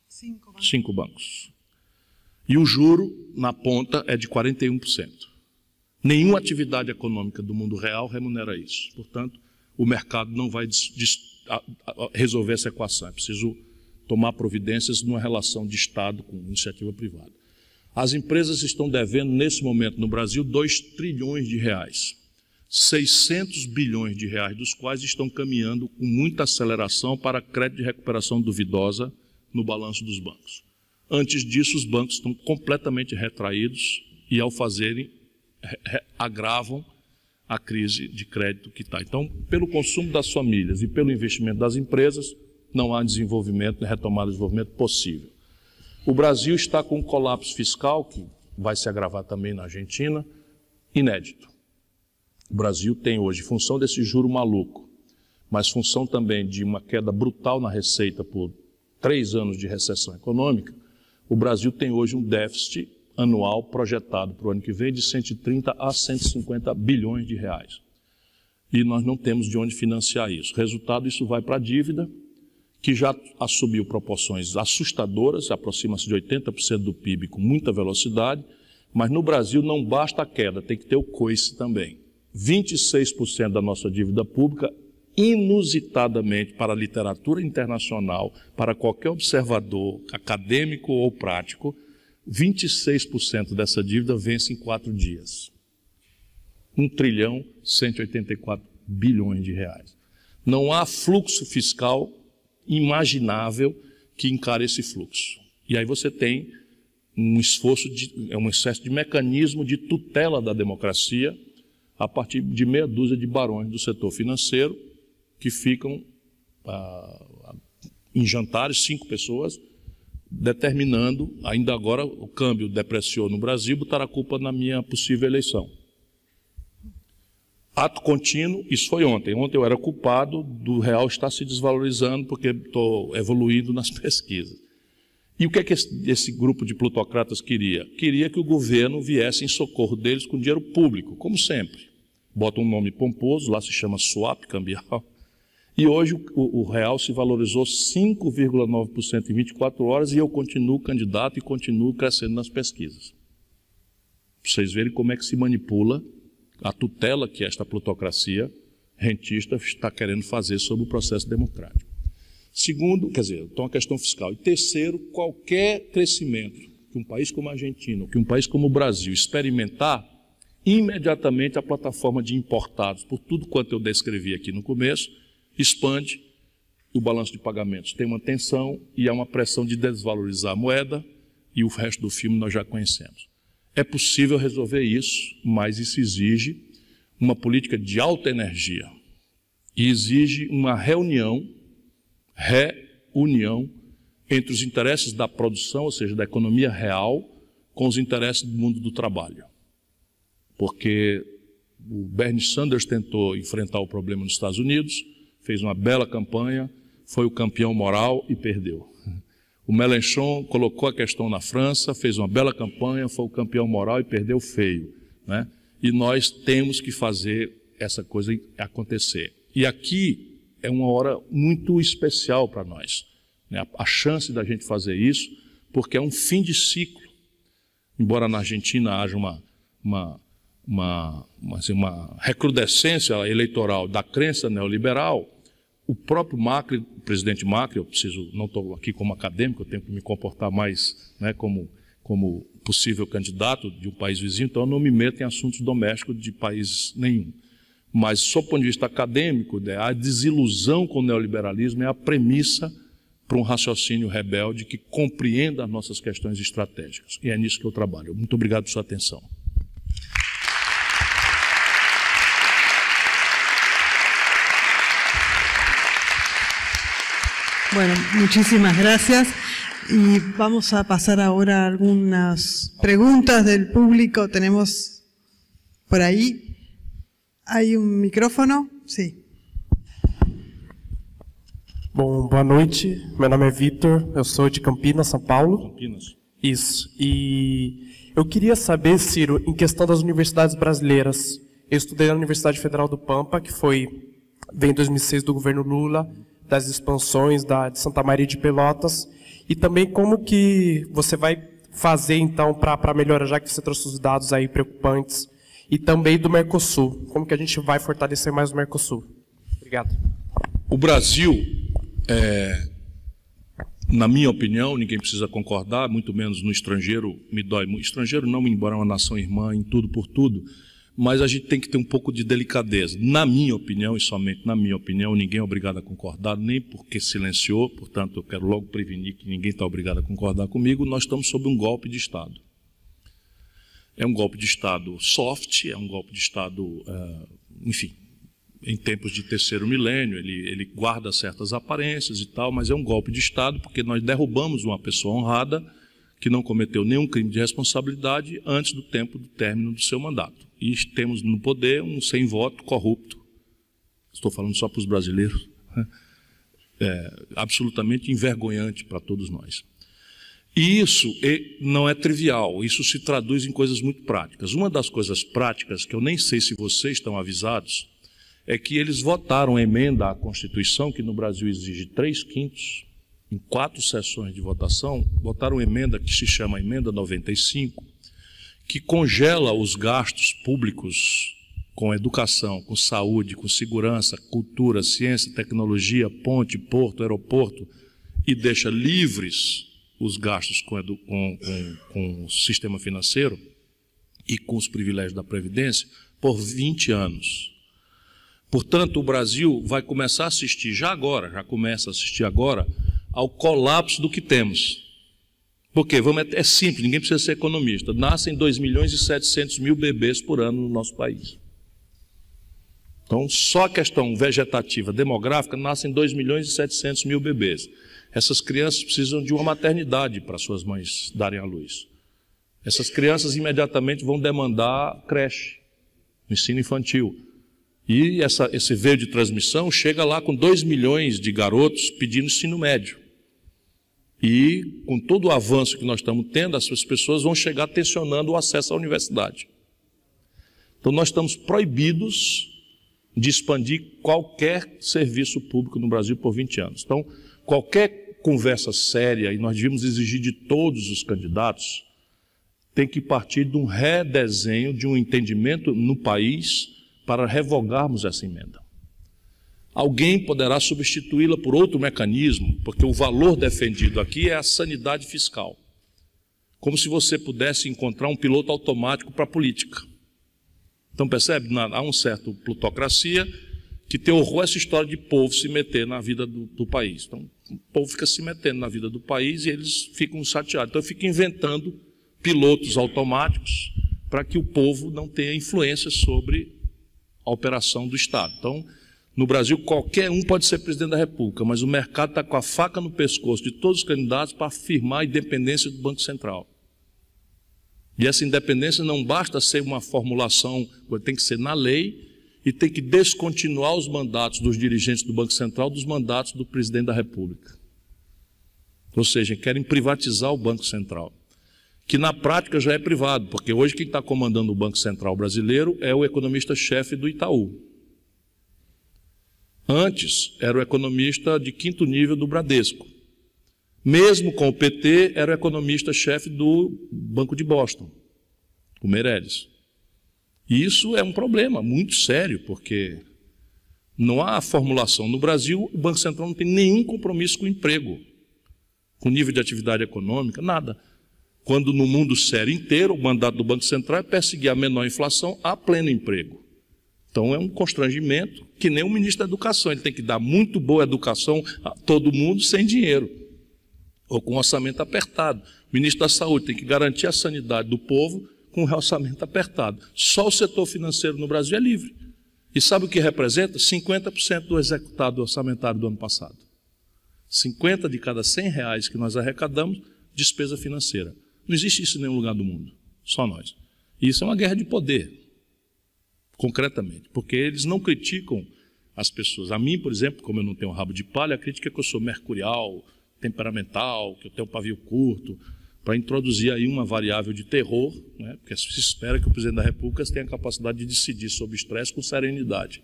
5 bancos. E o juro, na ponta, é de 41%. Nenhuma atividade econômica do mundo real remunera isso. Portanto, o mercado não vai resolver essa equação. É preciso tomar providências numa relação de Estado com iniciativa privada. As empresas estão devendo, nesse momento, no Brasil, 2 trilhões de reais. 600 bilhões de reais, dos quais estão caminhando com muita aceleração para crédito de recuperação duvidosa no balanço dos bancos. Antes disso, os bancos estão completamente retraídos e, ao fazerem, agravam a crise de crédito que está. Então, pelo consumo das famílias e pelo investimento das empresas, não há desenvolvimento, retomada de desenvolvimento possível. O Brasil está com um colapso fiscal, que vai se agravar também na Argentina, inédito. O Brasil tem hoje, em função desse juro maluco, mas função também de uma queda brutal na receita por 3 anos de recessão econômica, o Brasil tem hoje um déficit anual projetado para o ano que vem de 130 a 150 bilhões de reais. E nós não temos de onde financiar isso. Resultado, isso vai para a dívida, que já assumiu proporções assustadoras, aproxima-se de 80% do PIB com muita velocidade, mas no Brasil não basta a queda, tem que ter o coice também. 26% da nossa dívida pública, inusitadamente para a literatura internacional, para qualquer observador acadêmico ou prático, 26% dessa dívida vence em 4 dias. 1 trilhão 184 bilhões de reais. Não há fluxo fiscal imaginável que encare esse fluxo. E aí você tem um esforço, um excesso de mecanismo de tutela da democracia a partir de meia dúzia de barões do setor financeiro que ficam em jantares, 5 pessoas, determinando, ainda agora o câmbio depreciou no Brasil, botar a culpa na minha possível eleição. Ato contínuo, isso foi ontem. Ontem eu era culpado do real estar se desvalorizando porque estou evoluindo nas pesquisas. E o que é que esse grupo de plutocratas queria? Queria que o governo viesse em socorro deles com dinheiro público, como sempre. Bota um nome pomposo, lá se chama swap cambial. E hoje o real se valorizou 5,9% em 24 horas e eu continuo candidato e continuo crescendo nas pesquisas. Para vocês verem como é que se manipula a tutela que esta plutocracia rentista está querendo fazer sobre o processo democrático. Segundo, quer dizer, então a questão fiscal. E terceiro, qualquer crescimento que um país como a Argentina, que um país como o Brasil experimentar, imediatamente a plataforma de importados, por tudo quanto eu descrevi aqui no começo, expande, o balanço de pagamentos tem uma tensão e há uma pressão de desvalorizar a moeda e o resto do filme nós já conhecemos. É possível resolver isso, mas isso exige uma política de alta energia e exige uma reunião entre os interesses da produção, ou seja, da economia real, com os interesses do mundo do trabalho. Porque o Bernie Sanders tentou enfrentar o problema nos Estados Unidos, fez uma bela campanha, foi o campeão moral e perdeu. O Mélenchon colocou a questão na França, fez uma bela campanha, foi o campeão moral e perdeu feio, né? E nós temos que fazer essa coisa acontecer. E aqui é uma hora muito especial para nós, né? A chance da gente fazer isso, porque é um fim de ciclo. Embora na Argentina haja uma recrudescência eleitoral da crença neoliberal, o próprio Macri, o presidente Macri, não estou aqui como acadêmico, eu tenho que me comportar mais, né, como possível candidato de um país vizinho, então eu não me meto em assuntos domésticos de país nenhum. Mas, sob o ponto de vista acadêmico, a desilusão com o neoliberalismo é a premissa para um raciocínio rebelde que compreenda as nossas questões estratégicas. E é nisso que eu trabalho. Muito obrigado por sua atenção. Bueno, muchísimas gracias. Y vamos a pasar ahora a algunas preguntas del público. Tenemos por ahí. ¿Hay un micrófono? Sí. Bom, boa noite. Meu nome é Vitor, eu sou de Campinas, São Paulo. Campinas. Isso. E eu queria saber, Ciro, em questão das universidades brasileiras. Eu estudei na Universidade Federal do Pampa, que veio em 2006 do governo Lula, das expansões de Santa Maria de Pelotas, e também como que você vai fazer, então, para melhorar, já que você trouxe os dados aí preocupantes, e também do Mercosul. Como que a gente vai fortalecer mais o Mercosul? Obrigado. O Brasil, na minha opinião, ninguém precisa concordar, muito menos no estrangeiro, me dói muito. Estrangeiro não, embora é uma nação irmã em tudo por tudo, mas a gente tem que ter um pouco de delicadeza. Na minha opinião, e somente na minha opinião, ninguém é obrigado a concordar, nem porque silenciou, portanto, eu quero logo prevenir que ninguém está obrigado a concordar comigo, nós estamos sob um golpe de Estado. É um golpe de Estado soft, é um golpe de Estado, enfim, em tempos de terceiro milênio, ele guarda certas aparências e tal, mas é um golpe de Estado porque nós derrubamos uma pessoa honrada que não cometeu nenhum crime de responsabilidade antes do tempo do término do seu mandato. E temos no poder um sem voto corrupto, estou falando só para os brasileiros, absolutamente envergonhante para todos nós. E isso não é trivial, isso se traduz em coisas muito práticas. Uma das coisas práticas, que eu nem sei se vocês estão avisados, é que eles votaram a emenda à Constituição, que no Brasil exige 3/5, em 4 sessões de votação, votaram emenda que se chama Emenda 95, que congela os gastos públicos com educação, com saúde, com segurança, cultura, ciência, tecnologia, ponte, porto, aeroporto, e deixa livres os gastos com o sistema financeiro e com os privilégios da Previdência por 20 anos. Portanto, o Brasil vai começar a assistir já começa a assistir agora, ao colapso do que temos. Porque é simples, ninguém precisa ser economista. Nascem 2.700.000 bebês por ano no nosso país. Então, só a questão vegetativa, demográfica, nascem 2.700.000 bebês. Essas crianças precisam de uma maternidade para suas mães darem à luz. Essas crianças imediatamente vão demandar creche, ensino infantil. E esse veio de transmissão chega lá com 2 milhões de garotos pedindo ensino médio. E com todo o avanço que nós estamos tendo, essas pessoas vão chegar tensionando o acesso à universidade. Então nós estamos proibidos de expandir qualquer serviço público no Brasil por 20 anos. Então, qualquer conversa séria, e nós devíamos exigir de todos os candidatos, tem que partir de um redesenho, de um entendimento no país para revogarmos essa emenda. Alguém poderá substituí-la por outro mecanismo, porque o valor defendido aqui é a sanidade fiscal. Como se você pudesse encontrar um piloto automático para a política. Então, percebe? Há um certo plutocracia que tem horror a essa história de povo se meter na vida do país. Então, o povo fica se metendo na vida do país e eles ficam chateados. Então, eu fico inventando pilotos automáticos para que o povo não tenha influência sobre a operação do Estado. Então, no Brasil, qualquer um pode ser presidente da República, mas o mercado está com a faca no pescoço de todos os candidatos para afirmar a independência do Banco Central. E essa independência não basta ser uma formulação, tem que ser na lei e tem que descontinuar os mandatos dos dirigentes do Banco Central dos mandatos do presidente da República. Ou seja, querem privatizar o Banco Central, que na prática já é privado, porque hoje quem está comandando o Banco Central brasileiro é o economista-chefe do Itaú. Antes, era o economista de 5º nível do Bradesco. Mesmo com o PT, era o economista-chefe do Banco de Boston, o Meirelles. E isso é um problema muito sério, porque não há formulação. No Brasil, o Banco Central não tem nenhum compromisso com o emprego, com nível de atividade econômica, nada. Quando no mundo sério inteiro, o mandato do Banco Central é perseguir a menor inflação a pleno emprego. Então é um constrangimento que nem o ministro da Educação. Ele tem que dar muito boa educação a todo mundo sem dinheiro, ou com orçamento apertado. O ministro da Saúde tem que garantir a sanidade do povo com um orçamento apertado. Só o setor financeiro no Brasil é livre. E sabe o que representa? 50% do executado orçamentário do ano passado. 50 de cada 100 reais que nós arrecadamos, despesa financeira. Não existe isso em nenhum lugar do mundo, só nós. E isso é uma guerra de poder, concretamente, porque eles não criticam as pessoas. A mim, por exemplo, como eu não tenho rabo de palha, a crítica é que eu sou mercurial, temperamental, que eu tenho um pavio curto, para introduzir aí uma variável de terror, né? Porque se espera que o presidente da República tenha a capacidade de decidir sobre estresse com serenidade.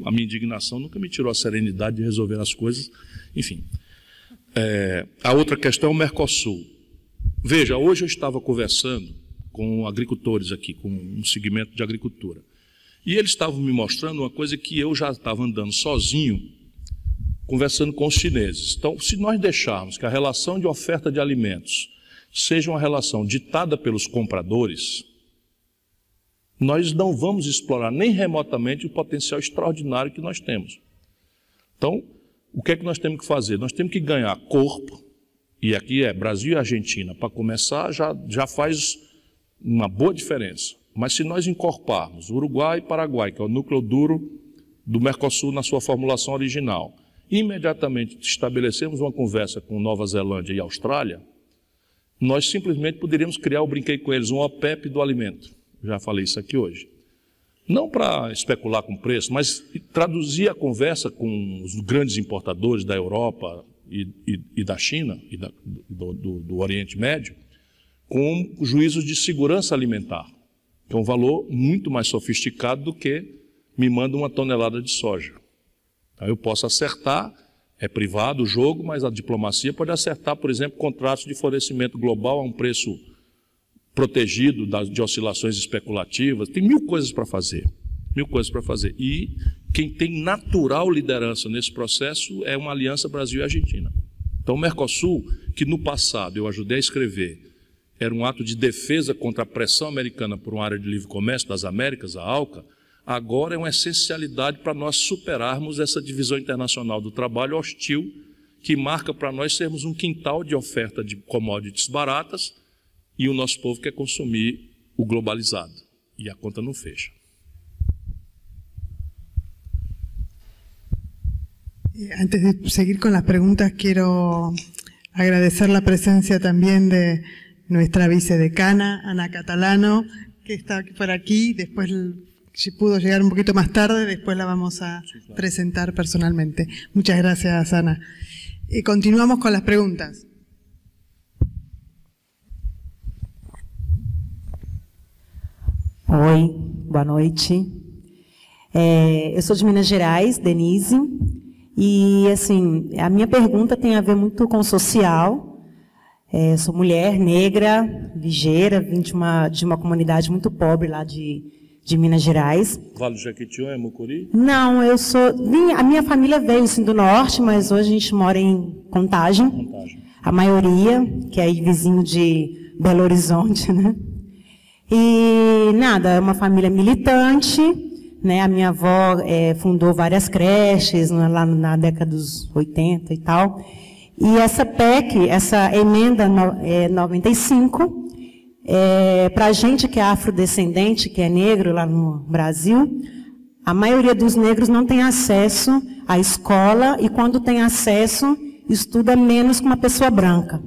A minha indignação nunca me tirou a serenidade de resolver as coisas. Enfim. A outra questão é o Mercosul. Veja, hoje eu estava conversando com agricultores aqui, com um segmento de agricultura. E eles estavam me mostrando uma coisa que eu já estava andando sozinho, conversando com os chineses. Então, se nós deixarmos que a relação de oferta de alimentos seja uma relação ditada pelos compradores, nós não vamos explorar nem remotamente o potencial extraordinário que nós temos. Então, o que é que nós temos que fazer? Nós temos que ganhar corpo, e aqui é Brasil e Argentina, para começar, já faz uma boa diferença. Mas se nós incorporarmos Uruguai e Paraguai, que é o núcleo duro do Mercosul na sua formulação original, imediatamente estabelecemos uma conversa com Nova Zelândia e Austrália, nós simplesmente poderíamos criar, eu brinquei com eles, um OPEP do alimento. Já falei isso aqui hoje. Não para especular com preço, mas traduzir a conversa com os grandes importadores da Europa e da China, e do Oriente Médio, com juízos de segurança alimentar, que é um valor muito mais sofisticado do que me manda uma tonelada de soja. Então, eu posso acertar, é privado o jogo, mas a diplomacia pode acertar, por exemplo, contratos de fornecimento global a um preço protegido de oscilações especulativas. Tem mil coisas para fazer, E quem tem natural liderança nesse processo é uma aliança Brasil e Argentina. Então, o Mercosul, que no passado eu ajudei a escrever, era um ato de defesa contra a pressão americana por uma área de livre comércio das Américas, a ALCA, agora é uma essencialidade para nós superarmos essa divisão internacional do trabalho hostil, que marca para nós sermos um quintal de oferta de commodities baratas, e o nosso povo quer consumir o globalizado. E a conta não fecha. Antes de seguir con las preguntas, quiero agradecer la presencia también de nuestra vicedecana, Ana Catalano, que está por aquí. Después, si pudo llegar un poquito más tarde, después la vamos a presentar personalmente. Muchas gracias, Ana. Continuamos con las preguntas. Oi, boa noite. Eu sou de Minas Gerais, Denise, e assim, a minha pergunta tem a ver muito com o social. Sou mulher, negra, ligeira, vim de uma comunidade muito pobre lá de Minas Gerais. Vale do Jequitinhonha, Mucuri? Não, a minha família veio sim do norte, mas hoje a gente mora em Contagem. A maioria, que é aí vizinho de Belo Horizonte, né? E nada, é uma família militante, né? A minha avó fundou várias creches lá na década dos 80 e tal. E essa PEC, essa emenda 95, para a gente que é afrodescendente, que é negro lá no Brasil, a maioria dos negros não tem acesso à escola e quando tem acesso, estuda menos que uma pessoa branca.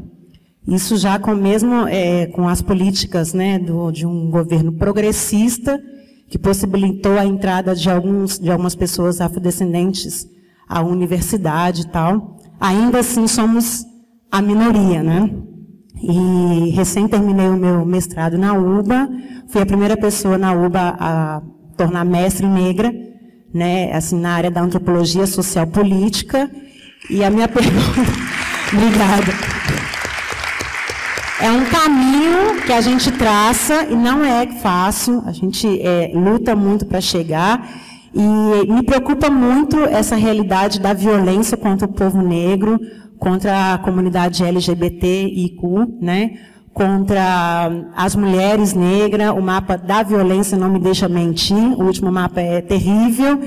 Isso já com as políticas, né, de um governo progressista que possibilitou a entrada de algumas pessoas afrodescendentes à universidade e tal. ainda assim somos a minoria, né? E recém terminei o meu mestrado na UBA, fui a primeira pessoa na UBA a tornar mestre negra, né, assim, na área da antropologia social política. E a minha pergunta... Obrigada. É um caminho que a gente traça e não é fácil, a gente luta muito para chegar. E me preocupa muito essa realidade da violência contra o povo negro, contra a comunidade LGBTIQ, né? Contra as mulheres negras. O mapa da violência não me deixa mentir, o último mapa é terrível.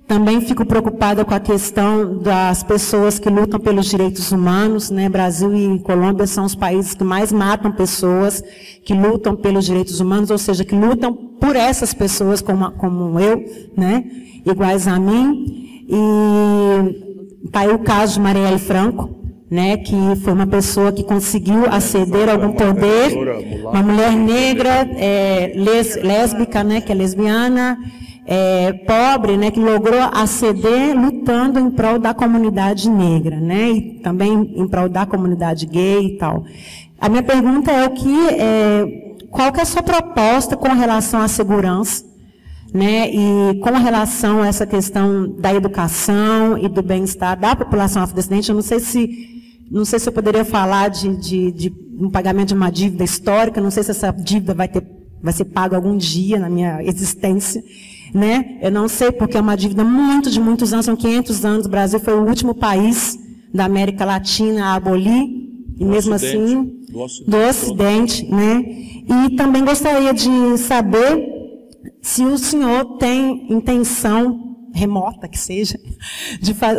Também fico preocupada com a questão das pessoas que lutam pelos direitos humanos, né? Brasil e Colômbia são os países que mais matam pessoas que lutam pelos direitos humanos, ou seja, que lutam por essas pessoas como eu, né? Iguais a mim. E tá aí o caso de Marielle Franco, né? Que foi uma pessoa que conseguiu aceder a algum poder, uma mulher negra, lésbica, né? Que é lesbiana, pobre, né, que logrou aceder lutando em prol da comunidade negra, né, e também em prol da comunidade gay e tal. A minha pergunta é qual que é a sua proposta com relação à segurança, né, e com relação a essa questão da educação e do bem-estar da população afrodescendente. Eu não sei se eu poderia falar de um pagamento de uma dívida histórica, não sei se essa dívida vai ser paga algum dia na minha existência, né? Eu não sei, porque é uma dívida de muitos anos, são 500 anos. O Brasil foi o último país da América Latina a abolir, e mesmo assim, do Ocidente, né? E também gostaria de saber se o senhor tem intenção, remota que seja,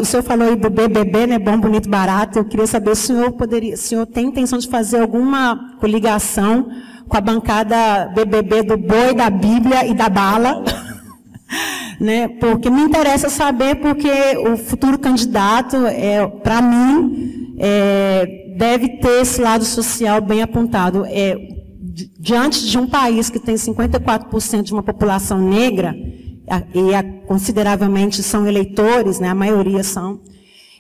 o senhor falou aí do BBB, né? Bom, bonito, barato. Eu queria saber se o senhor tem intenção de fazer alguma coligação com a bancada BBB do boi, da Bíblia e da bala. Né? Porque me interessa saber, porque o futuro candidato, para mim, deve ter esse lado social bem apontado. Diante de um país que tem 54% de uma população negra, e consideravelmente são eleitores, né? A maioria são.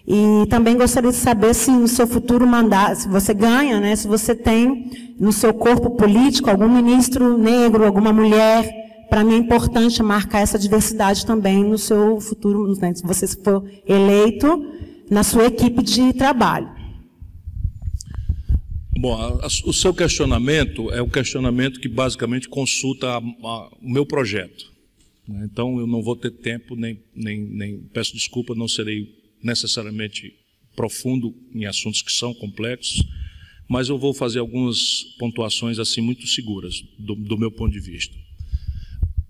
E também gostaria de saber se no seu futuro mandato, se você ganha, né? Se você tem no seu corpo político algum ministro negro, alguma mulher. Para mim é importante marcar essa diversidade também no seu futuro, né, se você for eleito na sua equipe de trabalho. Bom, o seu questionamento é o questionamento que basicamente consulta o meu projeto. Então eu não vou ter tempo, nem peço desculpa, não serei necessariamente profundo em assuntos que são complexos, mas eu vou fazer algumas pontuações assim muito seguras do meu ponto de vista.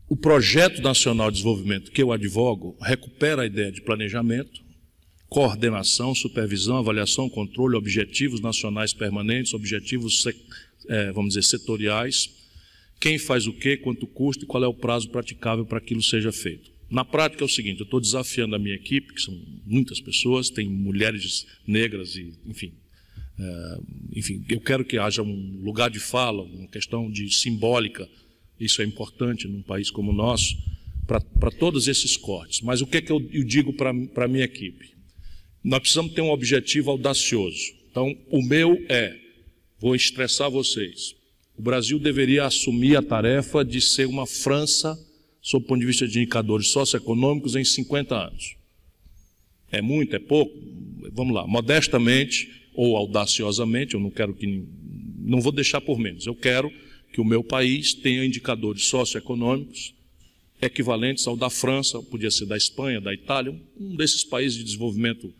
O Projeto Nacional de Desenvolvimento que eu advogo recupera a ideia de planejamento, coordenação, supervisão, avaliação, controle, objetivos nacionais permanentes, objetivos, vamos dizer, setoriais, quem faz o quê, quanto custa e qual é o prazo praticável para que aquilo seja feito. Na prática é o seguinte, eu estou desafiando a minha equipe, que são muitas pessoas, tem mulheres negras e, enfim, eu quero que haja um lugar de fala, uma questão de simbólica. Isso é importante num país como o nosso, para todos esses cortes. Mas o que é que eu digo para a minha equipe? Nós precisamos ter um objetivo audacioso. Então, o meu vou estressar vocês, o Brasil deveria assumir a tarefa de ser uma França, sob o ponto de vista de indicadores socioeconômicos, em 50 anos. É muito, é pouco? Vamos lá, modestamente ou audaciosamente, eu não vou deixar por menos, eu quero que o meu país tenha indicadores socioeconômicos equivalentes ao da França, podia ser da Espanha, da Itália, um desses países de desenvolvimento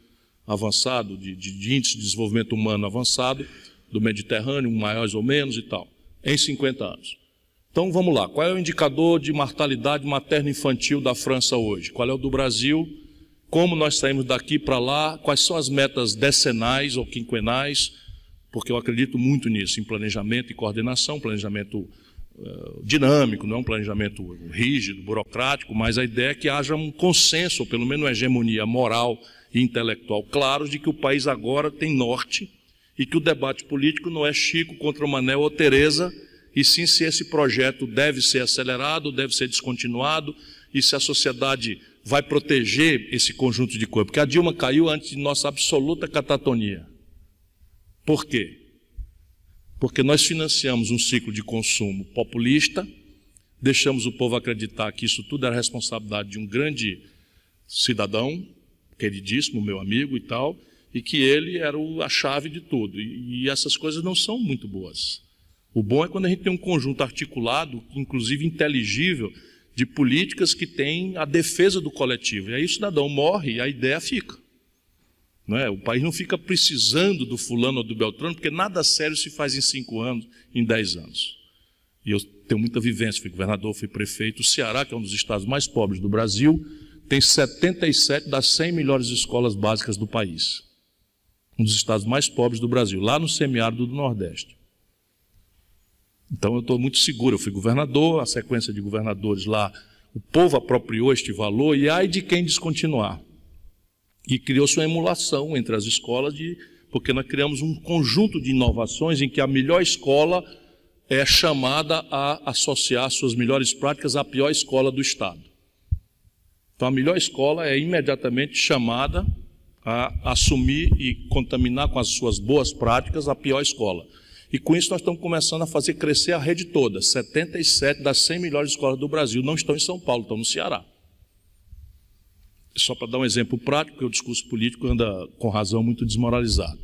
avançado, de índice de desenvolvimento humano avançado, do Mediterrâneo, mais ou menos e tal, em 50 anos. Então vamos lá, qual é o indicador de mortalidade materno-infantil da França hoje? Qual é o do Brasil? Como nós saímos daqui para lá? Quais são as metas decenais ou quinquenais? Porque eu acredito muito nisso, em planejamento e coordenação, planejamento dinâmico, não é um planejamento rígido, burocrático, mas a ideia é que haja um consenso, ou pelo menos uma hegemonia moral e intelectual claro de que o país agora tem norte e que o debate político não é Chico contra Manel ou Tereza, e sim se esse projeto deve ser acelerado, deve ser descontinuado, e se a sociedade vai proteger esse conjunto de coisas? Porque a Dilma caiu antes de nossa absoluta catatonia. Por quê? Porque nós financiamos um ciclo de consumo populista, deixamos o povo acreditar que isso tudo era responsabilidade de um grande cidadão, queridíssimo, meu amigo e tal, e que ele era a chave de tudo. E essas coisas não são muito boas. O bom é quando a gente tem um conjunto articulado, inclusive inteligível, de políticas que têm a defesa do coletivo. E aí o cidadão morre e a ideia fica. Não é? O país não fica precisando do fulano ou do beltrano, porque nada sério se faz em 5 anos, em 10 anos. E eu tenho muita vivência, fui governador, fui prefeito. O Ceará, que é um dos estados mais pobres do Brasil, tem 77 das 100 melhores escolas básicas do país. Um dos estados mais pobres do Brasil, lá no semiárido do Nordeste. Então eu estou muito seguro, eu fui governador, a sequência de governadores lá, o povo apropriou este valor e ai de quem descontinuar. E criou-se uma emulação entre as escolas, porque nós criamos um conjunto de inovações em que a melhor escola é chamada a associar suas melhores práticas à pior escola do Estado. Então a melhor escola é imediatamente chamada a assumir e contaminar com as suas boas práticas a pior escola. E com isso nós estamos começando a fazer crescer a rede toda. 77 das 100 melhores escolas do Brasil não estão em São Paulo, estão no Ceará. Só para dar um exemplo prático, porque o discurso político anda, com razão, muito desmoralizado.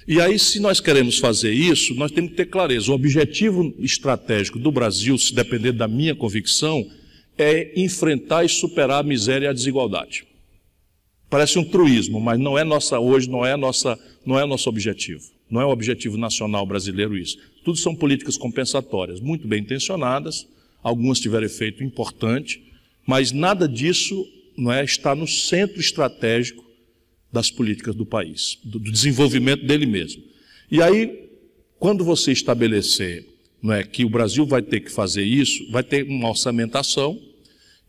E aí, se nós queremos fazer isso, nós temos que ter clareza. O objetivo estratégico do Brasil, se depender da minha convicção, é enfrentar e superar a miséria e a desigualdade. Parece um truísmo, mas não é nossa hoje, não é nosso objetivo. Não é o objetivo nacional brasileiro isso. Tudo são políticas compensatórias, muito bem intencionadas, algumas tiveram efeito importante, mas nada disso está no centro estratégico das políticas do país, do desenvolvimento dele mesmo. E aí, quando você estabelecer que o Brasil vai ter que fazer isso, vai ter uma orçamentação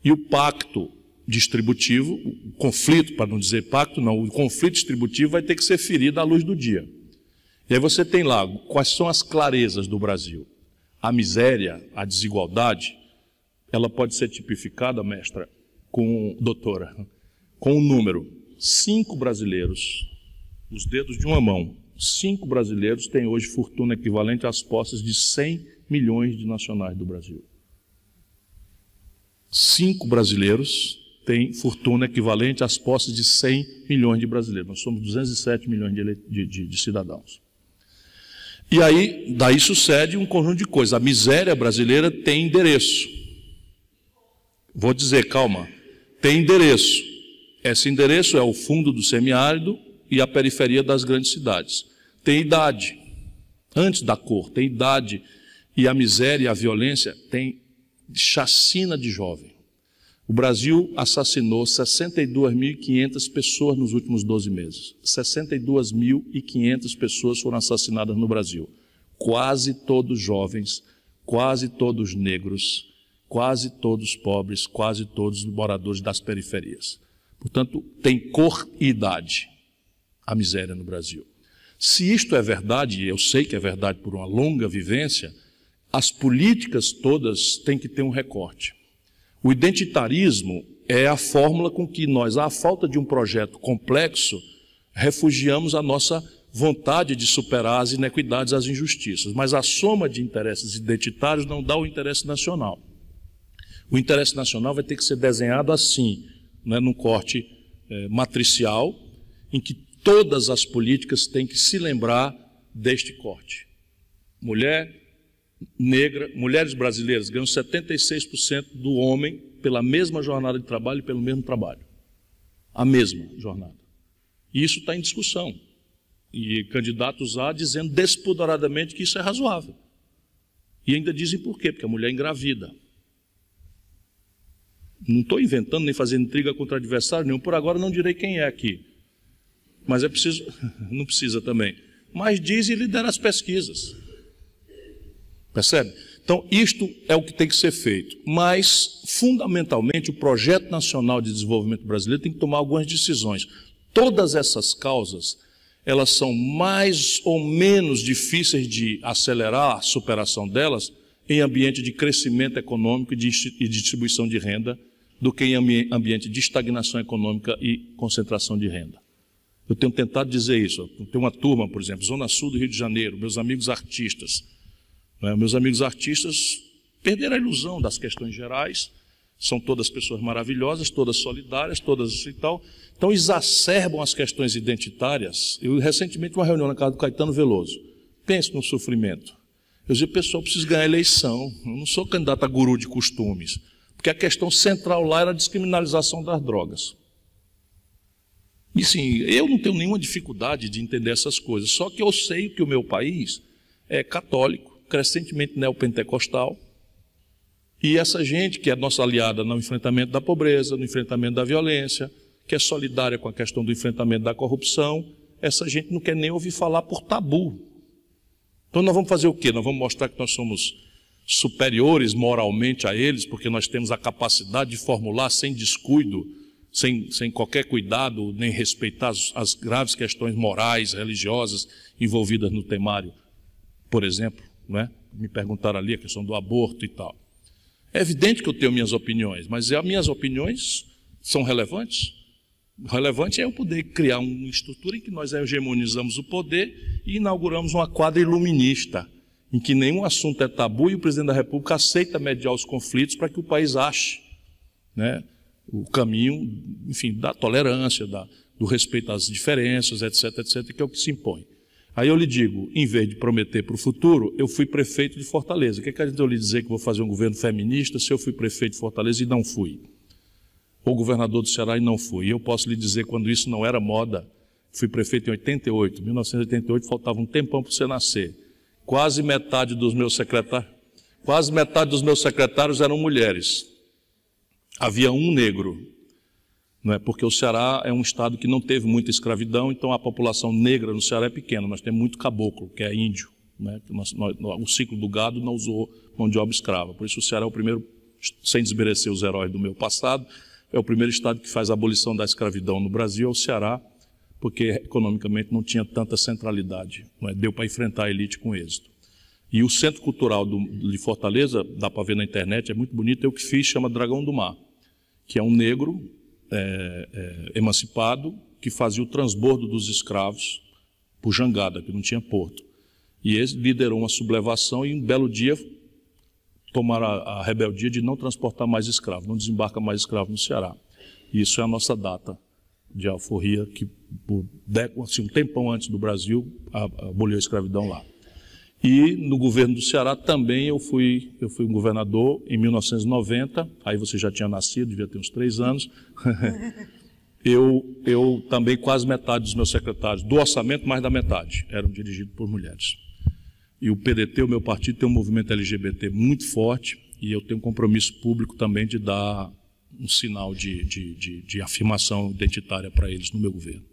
e o pacto distributivo, o conflito, para não dizer pacto, não, o conflito distributivo vai ter que ser ferido à luz do dia. E aí você tem lá, quais são as clarezas do Brasil? A miséria, a desigualdade, ela pode ser tipificada, doutora, com um número. 5 brasileiros, os dedos de uma mão, 5 brasileiros têm hoje fortuna equivalente às posses de 100 milhões de nacionais do Brasil. 5 brasileiros têm fortuna equivalente às posses de 100 milhões de brasileiros. Nós somos 207 milhões de cidadãos. E aí, daí sucede um conjunto de coisas. A miséria brasileira tem endereço. Vou dizer, calma, tem endereço. Esse endereço é o fundo do semiárido e a periferia das grandes cidades. Tem idade. Antes da cor, tem idade. E a miséria e a violência tem chacina de jovem. O Brasil assassinou 62.500 pessoas nos últimos 12 meses. 62.500 pessoas foram assassinadas no Brasil. Quase todos jovens, quase todos negros, quase todos pobres, quase todos moradores das periferias. Portanto, tem cor e idade a miséria no Brasil. Se isto é verdade, e eu sei que é verdade por uma longa vivência, as políticas todas têm que ter um recorte. O identitarismo é a fórmula com que nós, à falta de um projeto complexo, refugiamos a nossa vontade de superar as inequidades, as injustiças. Mas a soma de interesses identitários não dá o interesse nacional. O interesse nacional vai ter que ser desenhado assim, num corte matricial, em que todas as políticas têm que se lembrar deste corte. Mulher negra, mulheres brasileiras ganham 76% do homem pela mesma jornada de trabalho e pelo mesmo trabalho. A mesma jornada. E isso está em discussão. E candidatos A dizendo despoderadamente que isso é razoável. E ainda dizem por quê? Porque a mulher engravida. Não estou inventando nem fazendo intriga contra adversário nenhum, por agora não direi quem é aqui. Mas é preciso, não precisa também. Mas diz e lidera as pesquisas. Percebe? Então, isto é o que tem que ser feito. Mas, fundamentalmente, o Projeto Nacional de Desenvolvimento Brasileiro tem que tomar algumas decisões. Todas essas causas, elas são mais ou menos difíceis de acelerar a superação delas em ambiente de crescimento econômico e de distribuição de renda do que em ambiente de estagnação econômica e concentração de renda. Eu tenho tentado dizer isso. Eu tenho uma turma, por exemplo, Zona Sul do Rio de Janeiro, meus amigos artistas. Meus amigos artistas perderam a ilusão das questões gerais, são todas pessoas maravilhosas, todas solidárias, todas e tal. Então exacerbam as questões identitárias. Eu recentemente uma reunião na casa do Caetano Veloso. Pense no sofrimento. Eu dizia, pessoal, eu preciso ganhar a eleição. Eu não sou candidato a guru de costumes. Porque a questão central lá era a descriminalização das drogas. E sim, eu não tenho nenhuma dificuldade de entender essas coisas. Só que eu sei que o meu país é católico, crescentemente neopentecostal. E essa gente que é nossa aliada no enfrentamento da pobreza, no enfrentamento da violência, que é solidária com a questão do enfrentamento da corrupção, essa gente não quer nem ouvir falar por tabu. Então nós vamos fazer o quê? Nós vamos mostrar que nós somos superiores moralmente a eles, porque nós temos a capacidade de formular sem descuido, sem qualquer cuidado, nem respeitar as graves questões morais, religiosas envolvidas no temário. Por exemplo, né? Me perguntaram ali a questão do aborto e tal. É evidente que eu tenho minhas opiniões, mas as minhas opiniões são relevantes? O relevante é eu poder criar uma estrutura em que nós hegemonizamos o poder e inauguramos uma quadra iluminista, em que nenhum assunto é tabu e o presidente da República aceita mediar os conflitos para que o país ache, né, o caminho, enfim, da tolerância, do respeito às diferenças, etc., etc., que é o que se impõe. Aí eu lhe digo, em vez de prometer para o futuro, eu fui prefeito de Fortaleza. O que adianta eu lhe dizer que vou fazer um governo feminista se eu fui prefeito de Fortaleza e não fui? Ou governador do Ceará e não fui? E eu posso lhe dizer, quando isso não era moda, fui prefeito em 88, 1988, faltava um tempão para você nascer. Quase metade dos meus secretários eram mulheres. Havia um negro, não é? Porque o Ceará é um estado que não teve muita escravidão, então a população negra no Ceará é pequena. Nós temos muito caboclo, que é índio, né? O ciclo do gado não usou mão de obra escrava. Por isso o Ceará é o primeiro, sem desmerecer os heróis do meu passado, é o primeiro estado que faz a abolição da escravidão no Brasil, é o Ceará, porque economicamente não tinha tanta centralidade, não é? Deu para enfrentar a elite com êxito. E o Centro Cultural de Fortaleza, dá para ver na internet, é muito bonito, eu que fiz, chama Dragão do Mar, que é um negro emancipado que fazia o transbordo dos escravos por jangada, que não tinha porto. E ele liderou uma sublevação e um belo dia tomaram a rebeldia de não transportar mais escravos, não desembarca mais escravos no Ceará. E isso é a nossa data de alforria, que assim, um tempão antes do Brasil aboliu a escravidão lá. E no governo do Ceará também eu fui um governador em 1990, aí você já tinha nascido, devia ter uns 3 anos. eu também, quase metade dos meus secretários, do orçamento, mais da metade, eram dirigidos por mulheres. E o PDT, o meu partido, tem um movimento LGBT muito forte e eu tenho um compromisso público também de dar um sinal de afirmação identitária para eles no meu governo.